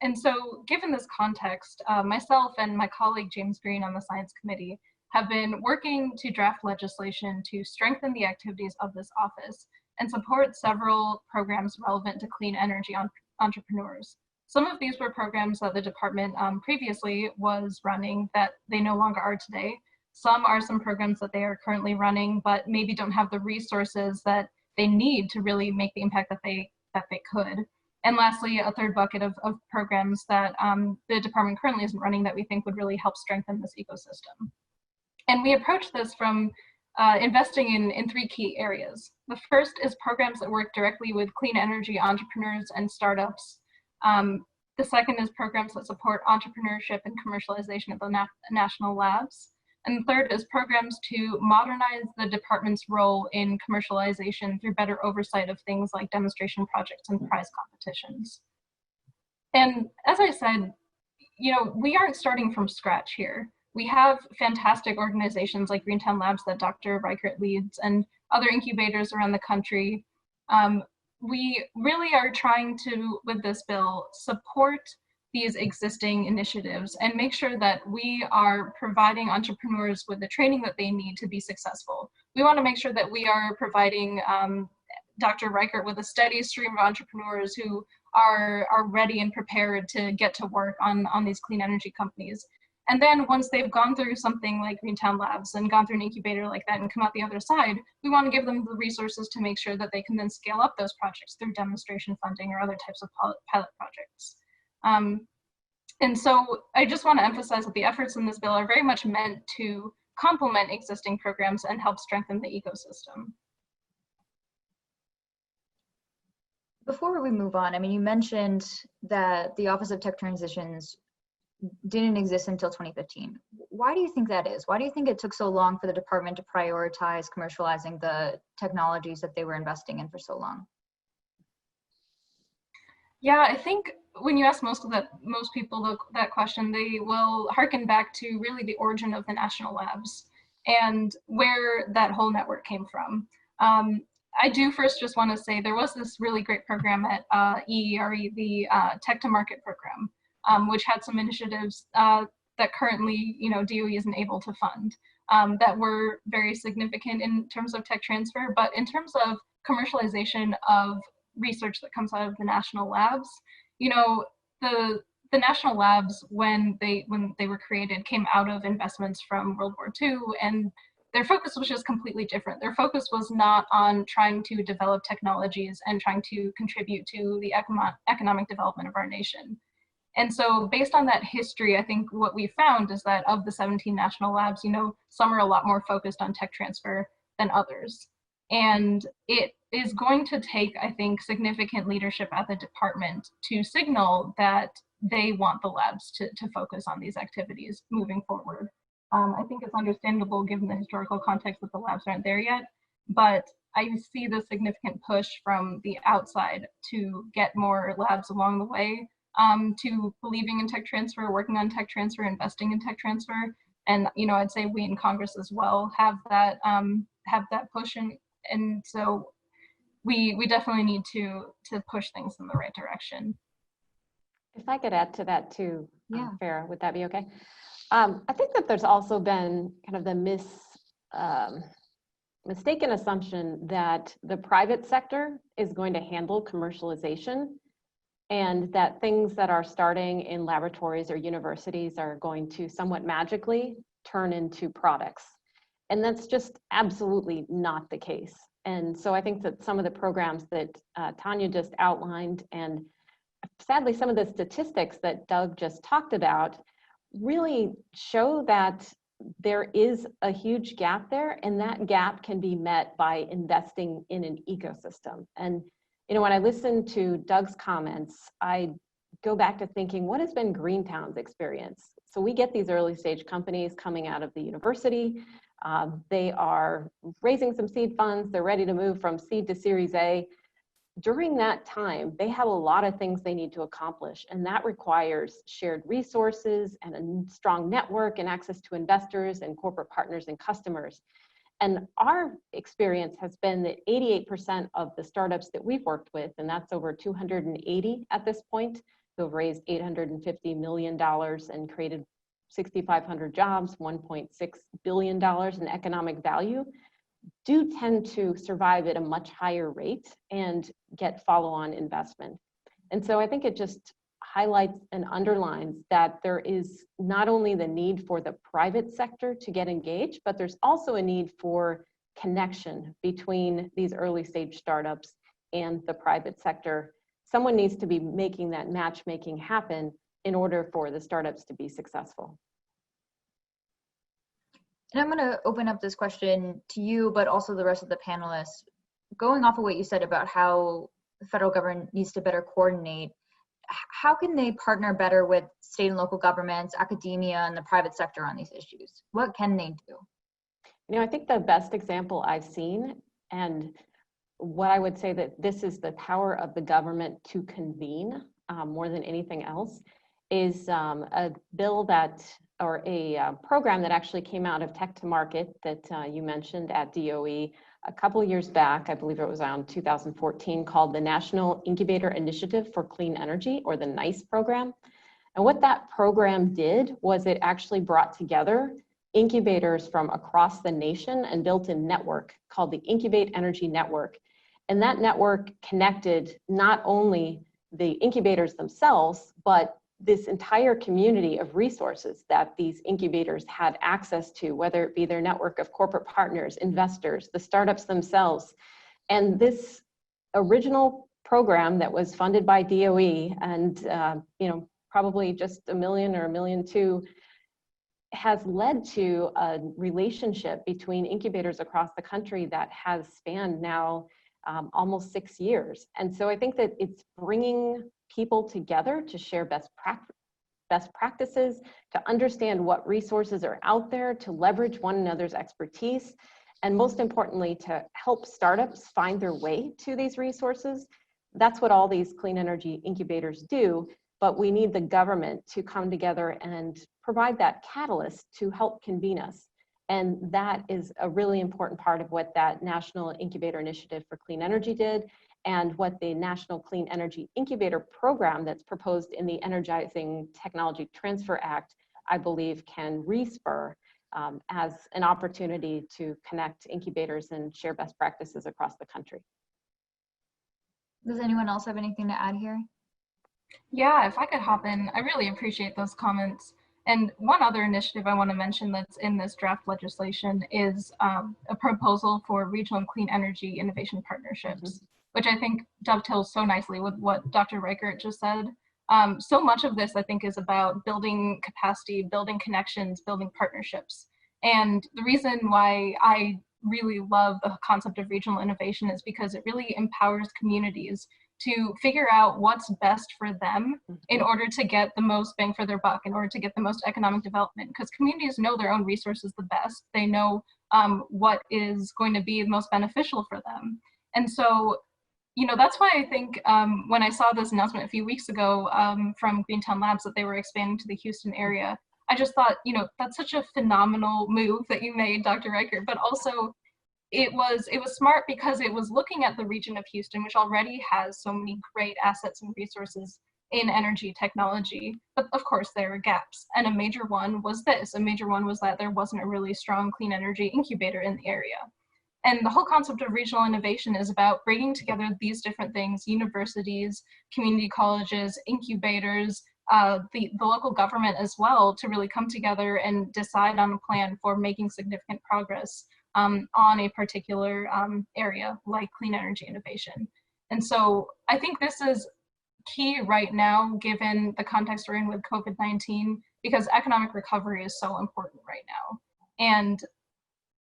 And so given this context, myself and my colleague James Green on the Science Committee have been working to draft legislation to strengthen the activities of this office and support several programs relevant to clean energy entrepreneurs. Some of these were programs that the department previously was running that they no longer are today. Some are some programs that they are currently running, but maybe don't have the resources that they need to really make the impact that they could. And lastly, a third bucket of programs that the department currently isn't running that we think would really help strengthen this ecosystem. And we approach this from investing in three key areas. The first is programs that work directly with clean energy entrepreneurs and startups. The second is programs that support entrepreneurship and commercialization at the national labs. And the third is programs to modernize the department's role in commercialization through better oversight of things like demonstration projects and prize competitions. And as I said, we aren't starting from scratch here. We have fantastic organizations like Greentown Labs that Dr. Reichert leads and other incubators around the country. We really are trying to, with this bill, support these existing initiatives and make sure that we are providing entrepreneurs with the training that they need to be successful. We want to make sure that we are providing Dr. Reichert with a steady stream of entrepreneurs who are ready and prepared to get to work on these clean energy companies. And then once they've gone through something like Greentown Labs and gone through an incubator like that and come out the other side, we want to give them the resources to make sure that they can then scale up those projects through demonstration funding or other types of pilot projects. And so I just want to emphasize that the efforts in this bill are very much meant to complement existing programs and help strengthen the ecosystem. Before we move on, I mean, you mentioned that the Office of Tech Transitions didn't exist until 2015. Why do you think that is? Why do you think it took so long for the department to prioritize commercializing the technologies that they were investing in for so long? Yeah, I think when you ask most people that question, they will harken back to really the origin of the national labs and where that whole network came from. I do first just want to say there was this really great program at EERE, the Tech to Market program, which had some initiatives that currently, DOE isn't able to fund, that were very significant in terms of tech transfer. But in terms of commercialization of research that comes out of the national labs, the national labs, when they were created, came out of investments from World War II, and their focus was just completely different. Their focus was not on trying to develop technologies and trying to contribute to the economic development of our nation. And so based on that history, I think what we found is that of the 17 national labs, some are a lot more focused on tech transfer than others. And it is going to take, I think, significant leadership at the department to signal that they want the labs to focus on these activities moving forward. I think it's understandable given the historical context that the labs aren't there yet, but I see the significant push from the outside to get more labs along the way, to believing in tech transfer, working on tech transfer, investing in tech transfer. And, I'd say we in Congress as well have that push. And so we definitely need to push things in the right direction. If I could add to that too, Yeah. Farah, would that be okay? I think that there's also been kind of the mistaken assumption that the private sector is going to handle commercialization, and that things that are starting in laboratories or universities are going to somewhat magically turn into products. And that's just absolutely not the case. And so I think that some of the programs that Tanya just outlined, and sadly some of the statistics that Doug just talked about, really show that there is a huge gap there, and that gap can be met by investing in an ecosystem. And when I listen to Doug's comments, I go back to thinking, what has been Greentown's experience? So we get these early stage companies coming out of the university. They are raising some seed funds. They're ready to move from seed to Series A. During that time, they have a lot of things they need to accomplish, and that requires shared resources and a strong network and access to investors and corporate partners and customers. And our experience has been that 88% of the startups that we've worked with, and that's over 280 at this point, who have raised $850 million and created 6,500 jobs, $1.6 billion in economic value, do tend to survive at a much higher rate and get follow-on investment. And so I think it just highlights and underlines that there is not only the need for the private sector to get engaged, but there's also a need for connection between these early stage startups and the private sector. Someone needs to be making that matchmaking happen in order for the startups to be successful. And I'm going to open up this question to you, but also the rest of the panelists. Going off of what you said about how the federal government needs to better coordinate, how can they partner better with state and local governments, academia, and the private sector on these issues? What can they do? I think the best example I've seen, and what I would say that this is the power of the government to convene more than anything else, is a bill that, or a program that actually came out of Tech to Market that you mentioned at DOE a couple of years back. I believe it was around 2014, called the National Incubator Initiative for Clean Energy, or the NICE program. And what that program did was it actually brought together incubators from across the nation and built a network called the Incubate Energy Network. And that network connected not only the incubators themselves, but this entire community of resources that these incubators had access to, whether it be their network of corporate partners, investors, the startups themselves. And this original program that was funded by DOE and probably just $1 million or $1.2 million has led to a relationship between incubators across the country that has spanned now almost 6 years. And so I think that it's bringing people together to share best practices, to understand what resources are out there, to leverage one another's expertise, and most importantly, to help startups find their way to these resources. That's what all these clean energy incubators do, but we need the government to come together and provide that catalyst to help convene us. And that is a really important part of what that National Incubator Initiative for Clean Energy did, and what the National Clean Energy Incubator Program that's proposed in the Energizing Technology Transfer Act, I believe can respur as an opportunity to connect incubators and share best practices across the country. Does anyone else have anything to add here? Yeah, if I could hop in, I really appreciate those comments. And one other initiative I want to mention that's in this draft legislation is a proposal for regional and clean energy innovation partnerships, which I think dovetails so nicely with what Dr. Reichert just said. So much of this, I think, is about building capacity, building connections, building partnerships. And the reason why I really love the concept of regional innovation is because it really empowers communities to figure out what's best for them in order to get the most bang for their buck, in order to get the most economic development, because communities know their own resources the best. They know what is going to be most beneficial for them. And so, that's why I think when I saw this announcement a few weeks ago from Greentown Labs that they were expanding to the Houston area, I just thought, that's such a phenomenal move that you made, Dr. Reichert, but also it was smart because it was looking at the region of Houston, which already has so many great assets and resources in energy technology. But of course, there are gaps. And a major one was this. A major one was that there wasn't a really strong clean energy incubator in the area. And the whole concept of regional innovation is about bringing together these different things, universities, community colleges, incubators, the local government as well, to really come together and decide on a plan for making significant progress on a particular area like clean energy innovation. And so I think this is key right now, given the context we're in with COVID-19, because economic recovery is so important right now. And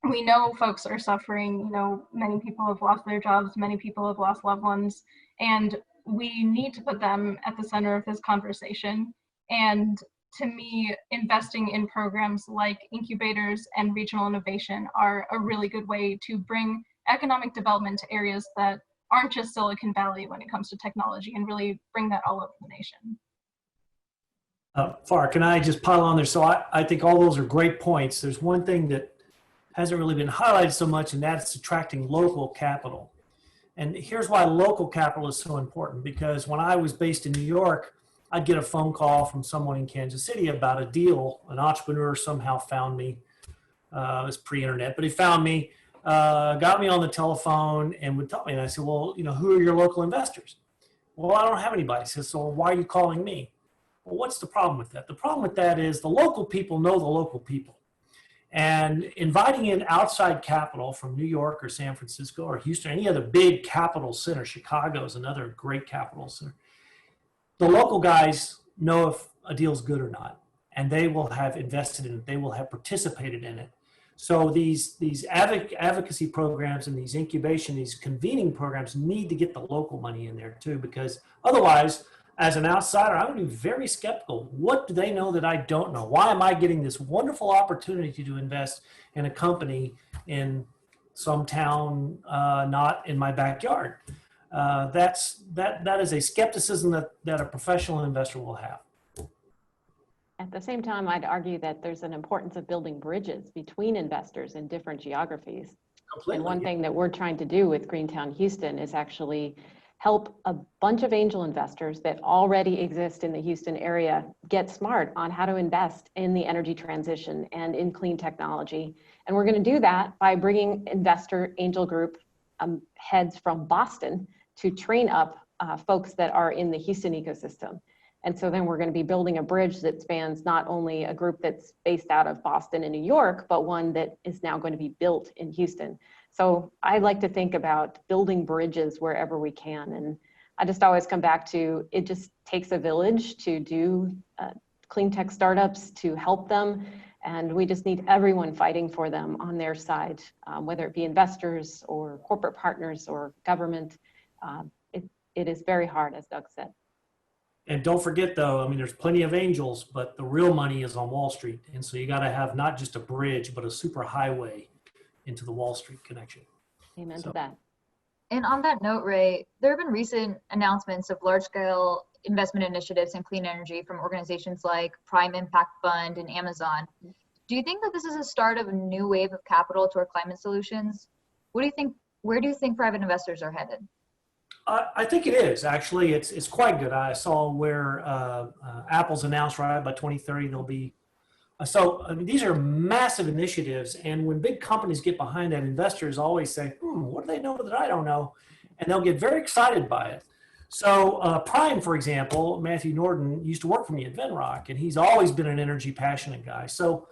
we know folks are suffering, many people have lost their jobs, many people have lost loved ones, and we need to put them at the center of this conversation. And to me, investing in programs like incubators and regional innovation are a really good way to bring economic development to areas that aren't just Silicon Valley when it comes to technology, and really bring that all over the nation. Farah, can I just pile on there? So I think all those are great points. There's one thing that hasn't really been highlighted so much, and that's attracting local capital. And here's why local capital is so important, because when I was based in New York, I'd get a phone call from someone in Kansas City about a deal. An entrepreneur somehow found me. It was pre-internet, but he found me, got me on the telephone and would tell me. And I said, well, who are your local investors? Well, I don't have anybody. He says, so why are you calling me? Well, what's the problem with that? The problem with that is the local people know the local people. And inviting in outside capital from New York or San Francisco or Houston, any other big capital center, Chicago is another great capital center. The local guys know if a deal's good or not, and they will have invested in it. They will have participated in it. So these advocacy programs and these incubation, these convening programs need to get the local money in there too, because otherwise, as an outsider, I would be very skeptical. What do they know that I don't know? Why am I getting this wonderful opportunity to invest in a company in some town not in my backyard? That is a skepticism that a professional investor will have. At the same time, I'd argue that there's an importance of building bridges between investors in different geographies. Completely. And one thing that we're trying to do with Greentown Houston is actually help a bunch of angel investors that already exist in the Houston area get smart on how to invest in the energy transition and in clean technology. And we're going to do that by bringing investor angel group heads from Boston to train up folks that are in the Houston ecosystem. And so then we're going to be building a bridge that spans not only a group that's based out of Boston and New York, but one that is now going to be built in Houston. So I like to think about building bridges wherever we can. And I just always come back to, it just takes a village to do clean tech startups, to help them. And we just need everyone fighting for them on their side, whether it be investors or corporate partners or government. It is very hard, as Doug said. And don't forget though, I mean, there's plenty of angels, but the real money is on Wall Street. And so you got to have not just a bridge, but a super highway into the Wall Street connection. Amen to that. And on that note, Ray, there have been recent announcements of large-scale investment initiatives in clean energy from organizations like Prime Impact Fund and Amazon. Do you think that this is a start of a new wave of capital toward climate solutions? What do you think? Where do you think private investors are headed? I think it is actually. It's quite good. I saw where Apple's announced right by 2030 there'll be. So I mean, these are massive initiatives, and when big companies get behind that, investors always say, "What do they know that I don't know?" And they'll get very excited by it. So Prime, for example, Matthew Norton used to work for me at Venrock, and he's always been an energy passionate guy. So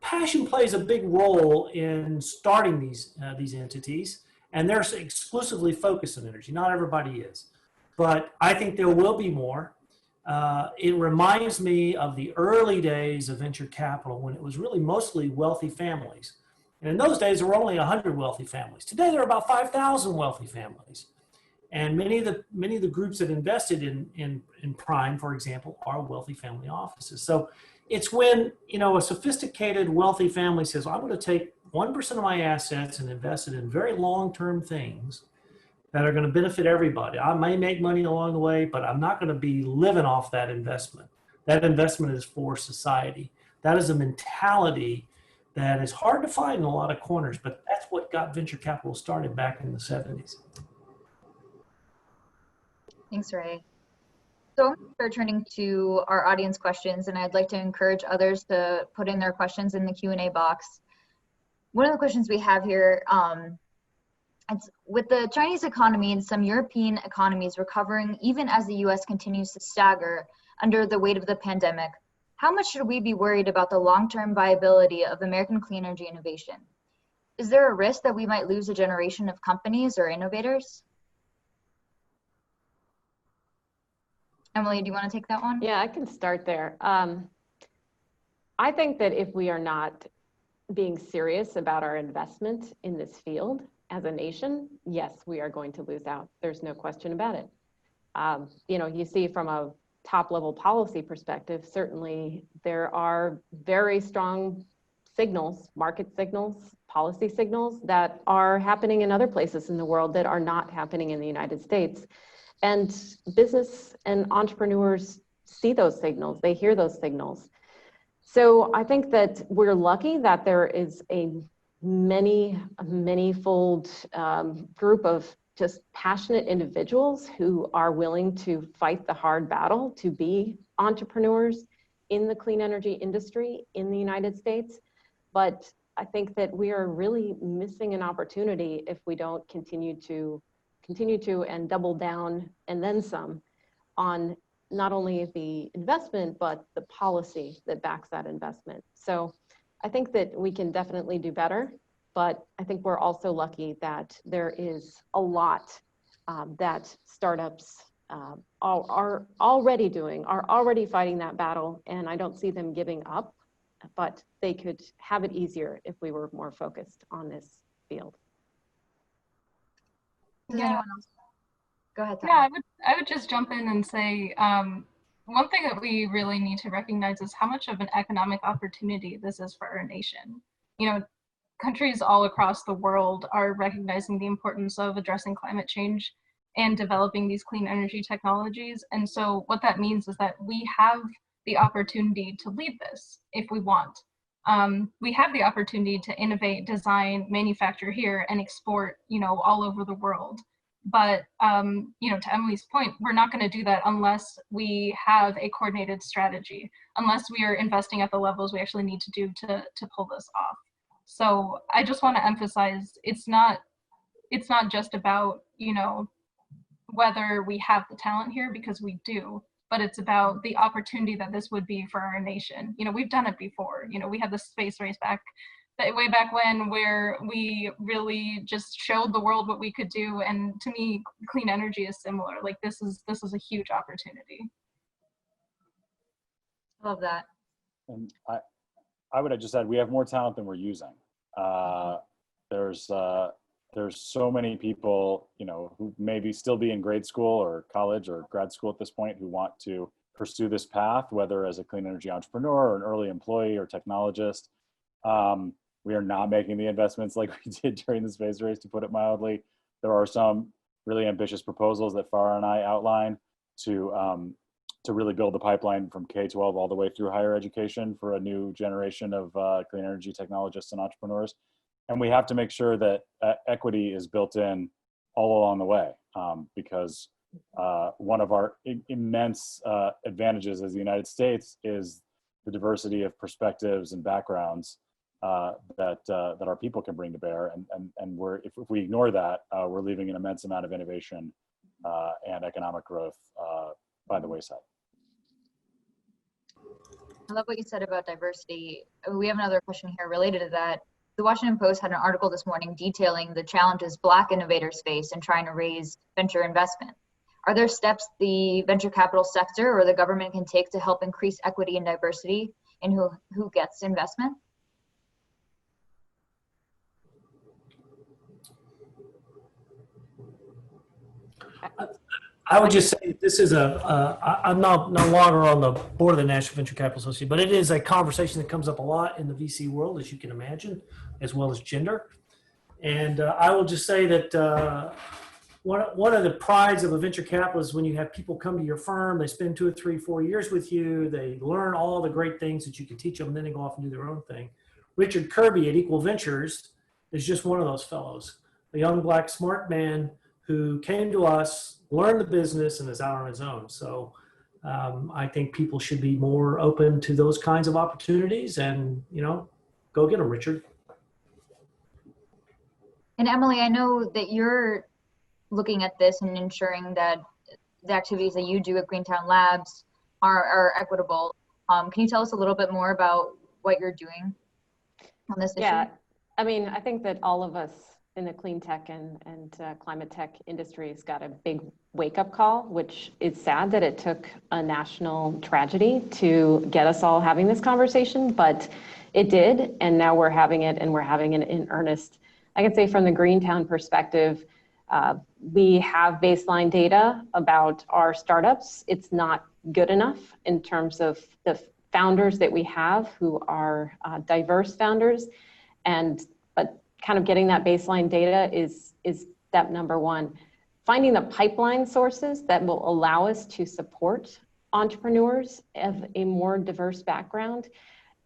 passion plays a big role in starting these entities. And they're exclusively focused on energy. Not everybody is. But I think there will be more. It reminds me of the early days of venture capital when it was really mostly wealthy families. And in those days, there were only 100 wealthy families. Today, there are about 5,000 wealthy families. And many of the groups that invested in Prime, for example, are wealthy family offices. So it's when, you know, a sophisticated wealthy family says, well, I'm going to take 1% of my assets and invest it in very long-term things that are going to benefit everybody. I may make money along the way, but I'm not going to be living off that investment. That investment is for society. That is a mentality that is hard to find in a lot of corners, but that's what got venture capital started back in the 70s. Thanks, Ray. So I'm going to start turning to our audience questions, and I'd like to encourage others to put in their questions in the Q&A box. One of the questions we have here, it's with the Chinese economy and some European economies recovering even as the US continues to stagger under the weight of the pandemic, how much should we be worried about the long-term viability of American clean energy innovation? Is there a risk that we might lose a generation of companies or innovators? Emily, do you want to take that one? Yeah, I can start there. I think that if we are not being serious about our investment in this field as a nation, yes, we are going to lose out. There's no question about it. You know, you see from a top level policy perspective, certainly there are very strong signals, market signals, policy signals that are happening in other places in the world that are not happening in the United States. And business and entrepreneurs see those signals, they hear those signals. So I think that we're lucky that there is a many-fold group of just passionate individuals who are willing to fight the hard battle to be entrepreneurs in the clean energy industry in the United States. But I think that we are really missing an opportunity if we don't continue to and double down and then some on not only the investment, but the policy that backs that investment. So I think that we can definitely do better, but I think we're also lucky that there is a lot that startups are already doing, are already fighting that battle, and I don't see them giving up, but they could have it easier if we were more focused on this field. Does Yeah. anyone else? Go ahead, Tanya. Yeah, I would just jump in and say one thing that we really need to recognize is how much of an economic opportunity this is for our nation. You know, countries all across the world are recognizing the importance of addressing climate change and developing these clean energy technologies. And so what that means is that we have the opportunity to lead this if we want. We have the opportunity to innovate, design, manufacture here and export, you know, all over the world. But, you know, to Emily's point, we're not going to do that unless we have a coordinated strategy, unless we are investing at the levels we actually need to do to pull this off. So I just want to emphasize, it's not just about, you know, whether we have the talent here, because we do, but it's about the opportunity that this would be for our nation. You know, we've done it before. You know, we had the space race way back when, where we really just showed the world what we could do. And to me, clean energy is similar. Like this is a huge opportunity. Love that. And I would have just said we have more talent than we're using. There's so many people, you know, who maybe still be in grade school or college or grad school at this point who want to pursue this path, whether as a clean energy entrepreneur or an early employee or technologist. We are not making the investments like we did during the space race, to put it mildly. There are some really ambitious proposals that Farah and I outlined to really build the pipeline from K-12 all the way through higher education for a new generation of clean energy technologists and entrepreneurs. And we have to make sure that equity is built in all along the way, because one of our immense advantages as the United States is the diversity of perspectives and backgrounds that our people can bring to bear. And if we ignore that, we're leaving an immense amount of innovation and economic growth by the wayside. I love what you said about diversity. We have another question here related to that. The Washington Post had an article this morning detailing the challenges Black innovators face in trying to raise venture investment. Are there steps the venture capital sector or the government can take to help increase equity and diversity in who gets investment? I would just say this is I'm no longer on the board of the National Venture Capital Association, but it is a conversation that comes up a lot in the VC world, as you can imagine, as well as gender. And I will just say that one of the prides of a venture capitalist is when you have people come to your firm, they spend 2 or 3, 4 years with you, they learn all the great things that you can teach them, and then they go off and do their own thing. Richard Kirby at Equal Ventures is just one of those fellows, a young Black smart man who came to us, learned the business, and is out on his own. So I think people should be more open to those kinds of opportunities, and, you know, go get them, Richard. And Emily, I know that you're looking at this and ensuring that the activities that you do at Greentown Labs are equitable. Can you tell us a little bit more about what you're doing on this issue? Yeah, I mean, I think that all of us in the clean tech and climate tech industries got a big wake-up call, which is sad that it took a national tragedy to get us all having this conversation, but it did, and now we're having it, and we're having it in earnest. I can say from the Greentown perspective, we have baseline data about our startups. It's not good enough in terms of the founders that we have who are diverse founders, but kind of getting that baseline data is step number one. Finding the pipeline sources that will allow us to support entrepreneurs of a more diverse background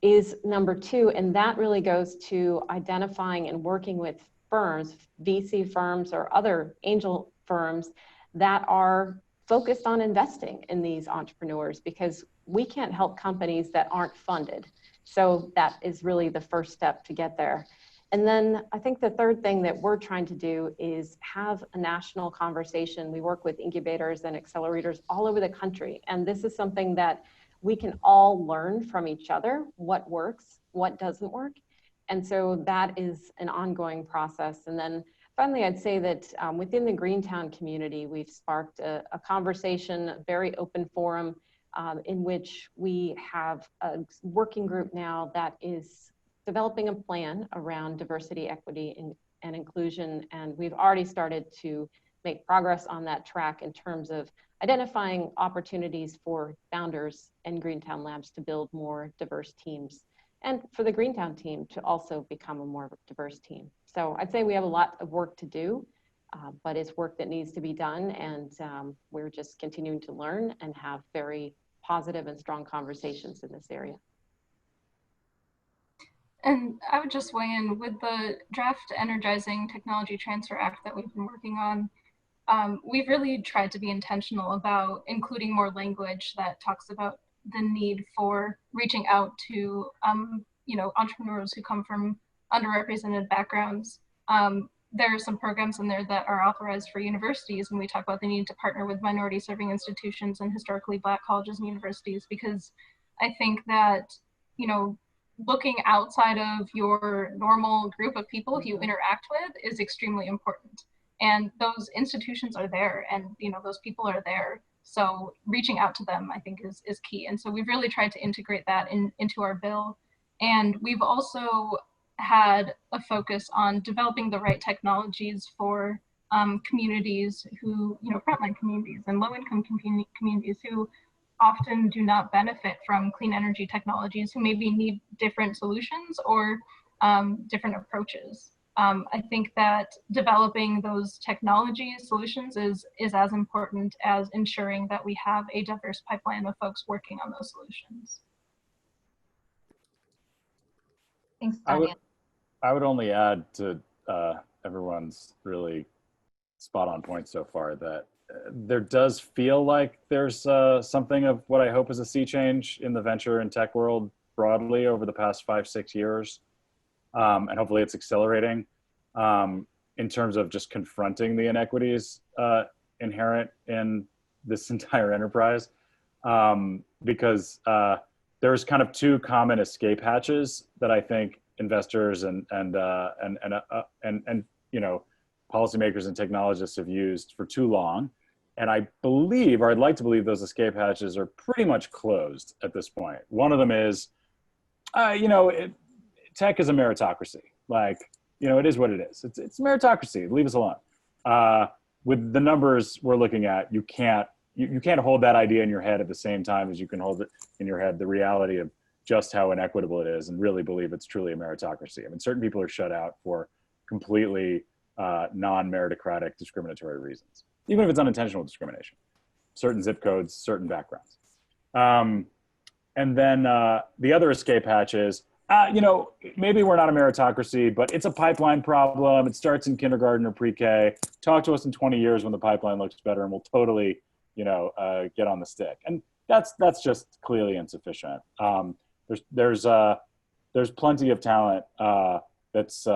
is number two, and that really goes to identifying and working with firms, VC firms or other angel firms that are focused on investing in these entrepreneurs, because we can't help companies that aren't funded. So that is really the first step to get there. And then I think the third thing that we're trying to do is have a national conversation. We work with incubators and accelerators all over the country. And this is something that we can all learn from each other, what works, what doesn't work. And so that is an ongoing process. And then finally, I'd say that within the Greentown community, we've sparked a conversation, a very open forum in which we have a working group now that is developing a plan around diversity, equity, and inclusion. And we've already started to make progress on that track in terms of identifying opportunities for founders and Greentown Labs to build more diverse teams, and for the Greentown team to also become a more diverse team. So I'd say we have a lot of work to do, but it's work that needs to be done, and we're just continuing to learn and have very positive and strong conversations in this area. And I would just weigh in with the draft Energizing Technology Transfer Act that we've been working on. We've really tried to be intentional about including more language that talks about the need for reaching out to, entrepreneurs who come from underrepresented backgrounds. there are some programs in there that are authorized for universities, and we talk about the need to partner with minority serving institutions and historically Black colleges and universities, because I think that, you know, looking outside of your normal group of people you interact with is extremely important. And those institutions are there, and, you know, those people are there. So reaching out to them, I think, is key. And so we've really tried to integrate that into our bill. And we've also had a focus on developing the right technologies for communities who, you know, frontline communities and low-income communities who often do not benefit from clean energy technologies, who maybe need different solutions or different approaches. I think that developing those technology solutions is as important as ensuring that we have a diverse pipeline of folks working on those solutions. Thanks, Tanya. I would only add to everyone's really spot on point so far that there does feel like there's something of what I hope is a sea change in the venture and tech world broadly over the past 5-6 years. And hopefully it's accelerating in terms of just confronting the inequities inherent in this entire enterprise. Because there's kind of two common escape hatches that I think investors and you know, policymakers and technologists have used for too long. And I believe, or I'd like to believe, those escape hatches are pretty much closed at this point. One of them is, you know, tech is a meritocracy. Like, you know, it is what it is. It's meritocracy. Leave us alone. With the numbers we're looking at, you can't hold that idea in your head at the same time as you can hold it in your head the reality of just how inequitable it is, and really believe it's truly a meritocracy. I mean, certain people are shut out for completely non-meritocratic discriminatory reasons, even if it's unintentional discrimination. Certain zip codes, certain backgrounds. And then the other escape hatch is, you know, maybe we're not a meritocracy, but it's a pipeline problem. It starts in kindergarten or pre-K. Talk to us in 20 years when the pipeline looks better, and we'll totally, you know, get on the stick. And that's just clearly insufficient. There's plenty of talent that's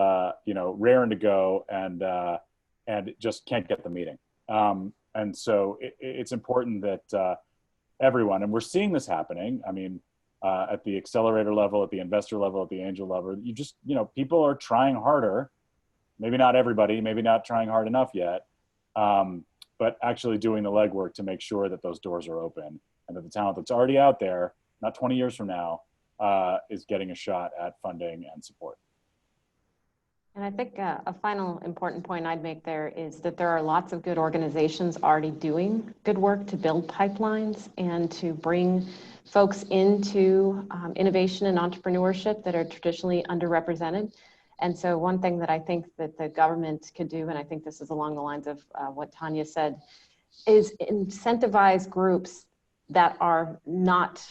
you know, raring to go and just can't get the meeting. And so it's important that everyone, and we're seeing this happening. I mean, at the accelerator level, at the investor level, at the angel level, you know, people are trying harder. Maybe not everybody, maybe not trying hard enough yet, but actually doing the legwork to make sure that those doors are open and that the talent that's already out there, not 20 years from now, is getting a shot at funding and support. And I think a final important point I'd make there is that there are lots of good organizations already doing good work to build pipelines and to bring folks into innovation and entrepreneurship that are traditionally underrepresented. And so one thing that I think that the government could do, and I think this is along the lines of what Tanya said, is incentivize groups that are not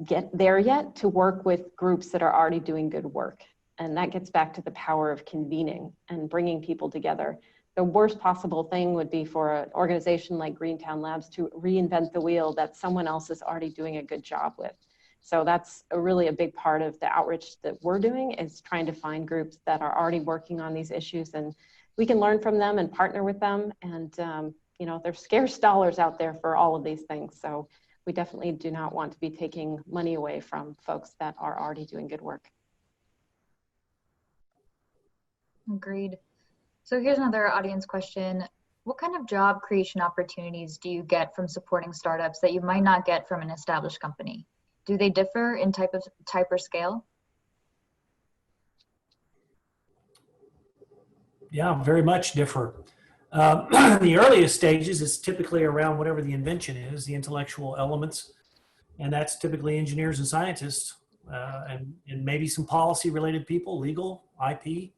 get there yet to work with groups that are already doing good work. And that gets back to the power of convening and bringing people together. The worst possible thing would be for an organization like Greentown Labs to reinvent the wheel that someone else is already doing a good job with. So that's really a big part of the outreach that we're doing, is trying to find groups that are already working on these issues, and we can learn from them and partner with them. And you know, there's scarce dollars out there for all of these things. So we definitely do not want to be taking money away from folks that are already doing good work. Agreed. So here's another audience question. What kind of job creation opportunities do you get from supporting startups that you might not get from an established company? Do they differ in type or scale? Yeah, very much differ. In the earliest stages, it's typically around whatever the invention is, the intellectual elements, and that's typically engineers and scientists, and maybe some policy-related people, legal, IP,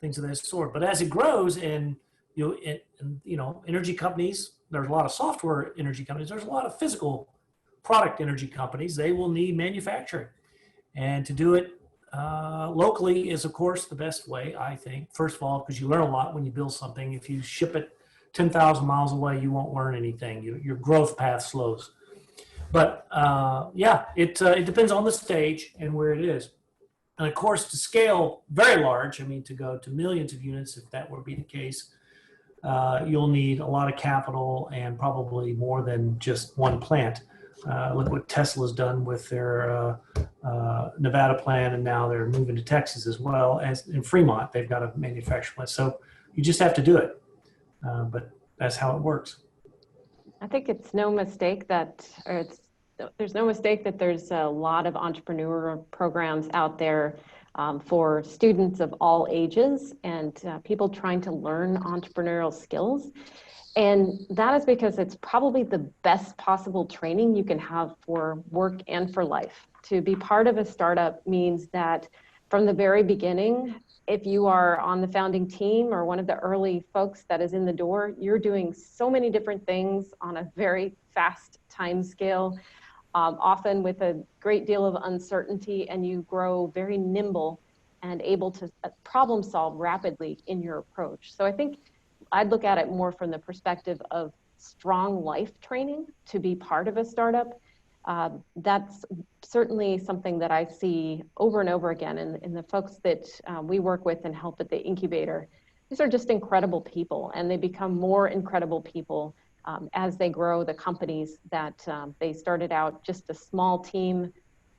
things of that sort. But as it grows, and you know, energy companies, there's a lot of software energy companies, there's a lot of physical product energy companies. They will need manufacturing, and to do it locally is, of course, the best way, I think. First of all, because you learn a lot when you build something. If you ship it 10,000 miles away, you won't learn anything. Your growth path slows. But yeah, it depends on the stage and where it is. And of course, to scale very large, I mean, to go to millions of units, if that were to be the case, you'll need a lot of capital and probably more than just one plant. Look what Tesla's done with their Nevada plant, and now they're moving to Texas as well as in Fremont. They've got a manufacturing plant. So you just have to do it. But that's how it works. I think it's no mistake that, there's no mistake that there's a lot of entrepreneur programs out there for students of all ages and people trying to learn entrepreneurial skills. And that is because it's probably the best possible training you can have for work and for life. To be part of a startup means that from the very beginning, if you are on the founding team or one of the early folks that is in the door, you're doing so many different things on a very fast time scale, often with a great deal of uncertainty, and you grow very nimble and able to problem solve rapidly in your approach. So I think I'd look at it more from the perspective of strong life training to be part of a startup. That's certainly something that I see over and over again in the folks that we work with and help at the incubator. These are just incredible people, and they become more incredible people as they grow the companies that they started out just a small team.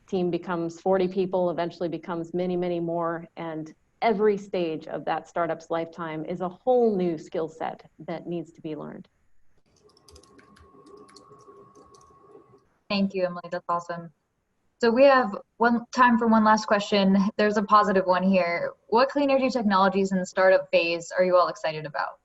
Team becomes 40 people, eventually becomes many, many more. And every stage of that startup's lifetime is a whole new skill set that needs to be learned. Thank you, Emily. That's awesome. So we have time for one last question. There's a positive one here. What clean energy technologies in the startup phase are you all excited about?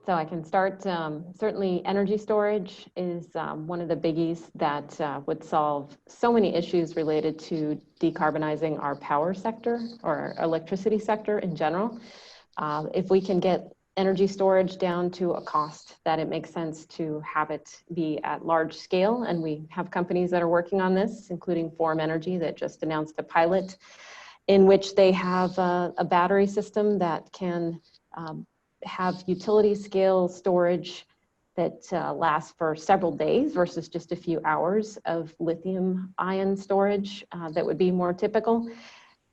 So I can start. Certainly energy storage is one of the biggies that would solve so many issues related to decarbonizing our power sector or electricity sector in general. If we can get energy storage down to a cost that it makes sense to have it be at large scale, and we have companies that are working on this, including Form Energy that just announced a pilot in which they have a battery system that can have utility scale storage that lasts for several days versus just a few hours of lithium ion storage that would be more typical.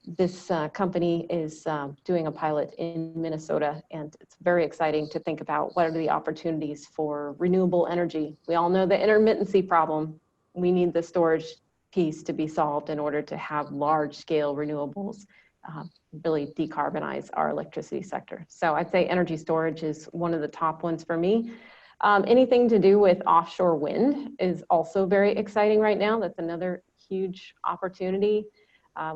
This company is doing a pilot in Minnesota, and it's very exciting to think about what are the opportunities for renewable energy. We all know the intermittency problem. We need the storage piece to be solved in order to have large scale renewables really decarbonize our electricity sector. So I'd say energy storage is one of the top ones for me. Anything to do with offshore wind is also very exciting right now. That's another huge opportunity.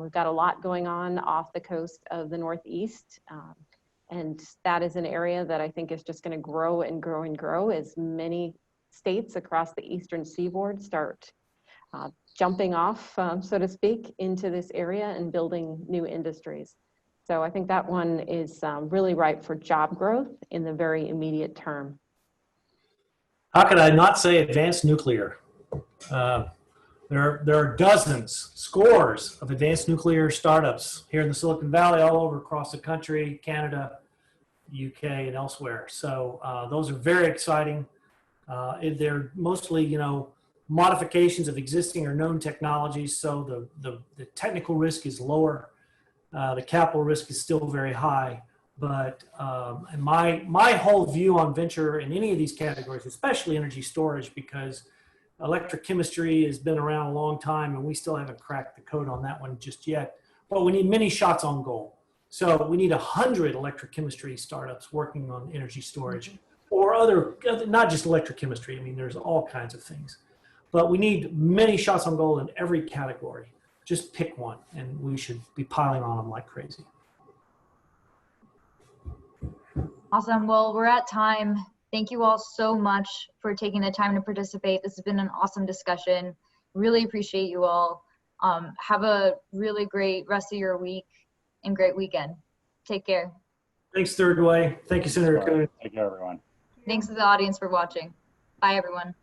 We've got a lot going on off the coast of the Northeast. And that is an area that I think is just going to grow and grow and grow as many states across the Eastern Seaboard start jumping off, so to speak, into this area and building new industries. So I think that one is really ripe for job growth in the very immediate term. How could I not say advanced nuclear? There are dozens, scores of advanced nuclear startups here in the Silicon Valley, all over across the country, Canada, UK, and elsewhere. So those are very exciting. They're mostly, modifications of existing or known technologies. So the technical risk is lower. The capital risk is still very high. But and my whole view on venture in any of these categories, especially energy storage, because electrochemistry has been around a long time and we still haven't cracked the code on that one just yet. But we need many shots on goal. So we need 100 electrochemistry startups working on energy storage or other, not just electrochemistry. I mean, there's all kinds of things. But we need many shots on goal in every category. Just pick one, and we should be piling on them like crazy. Awesome. Well, we're at time. Thank you all so much for taking the time to participate. This has been an awesome discussion. Really appreciate you all. Have a really great rest of your week and great weekend. Take care. Thanks, Third Way. Thank you, Senator Coons. Take care, everyone. Thanks to the audience for watching. Bye, everyone.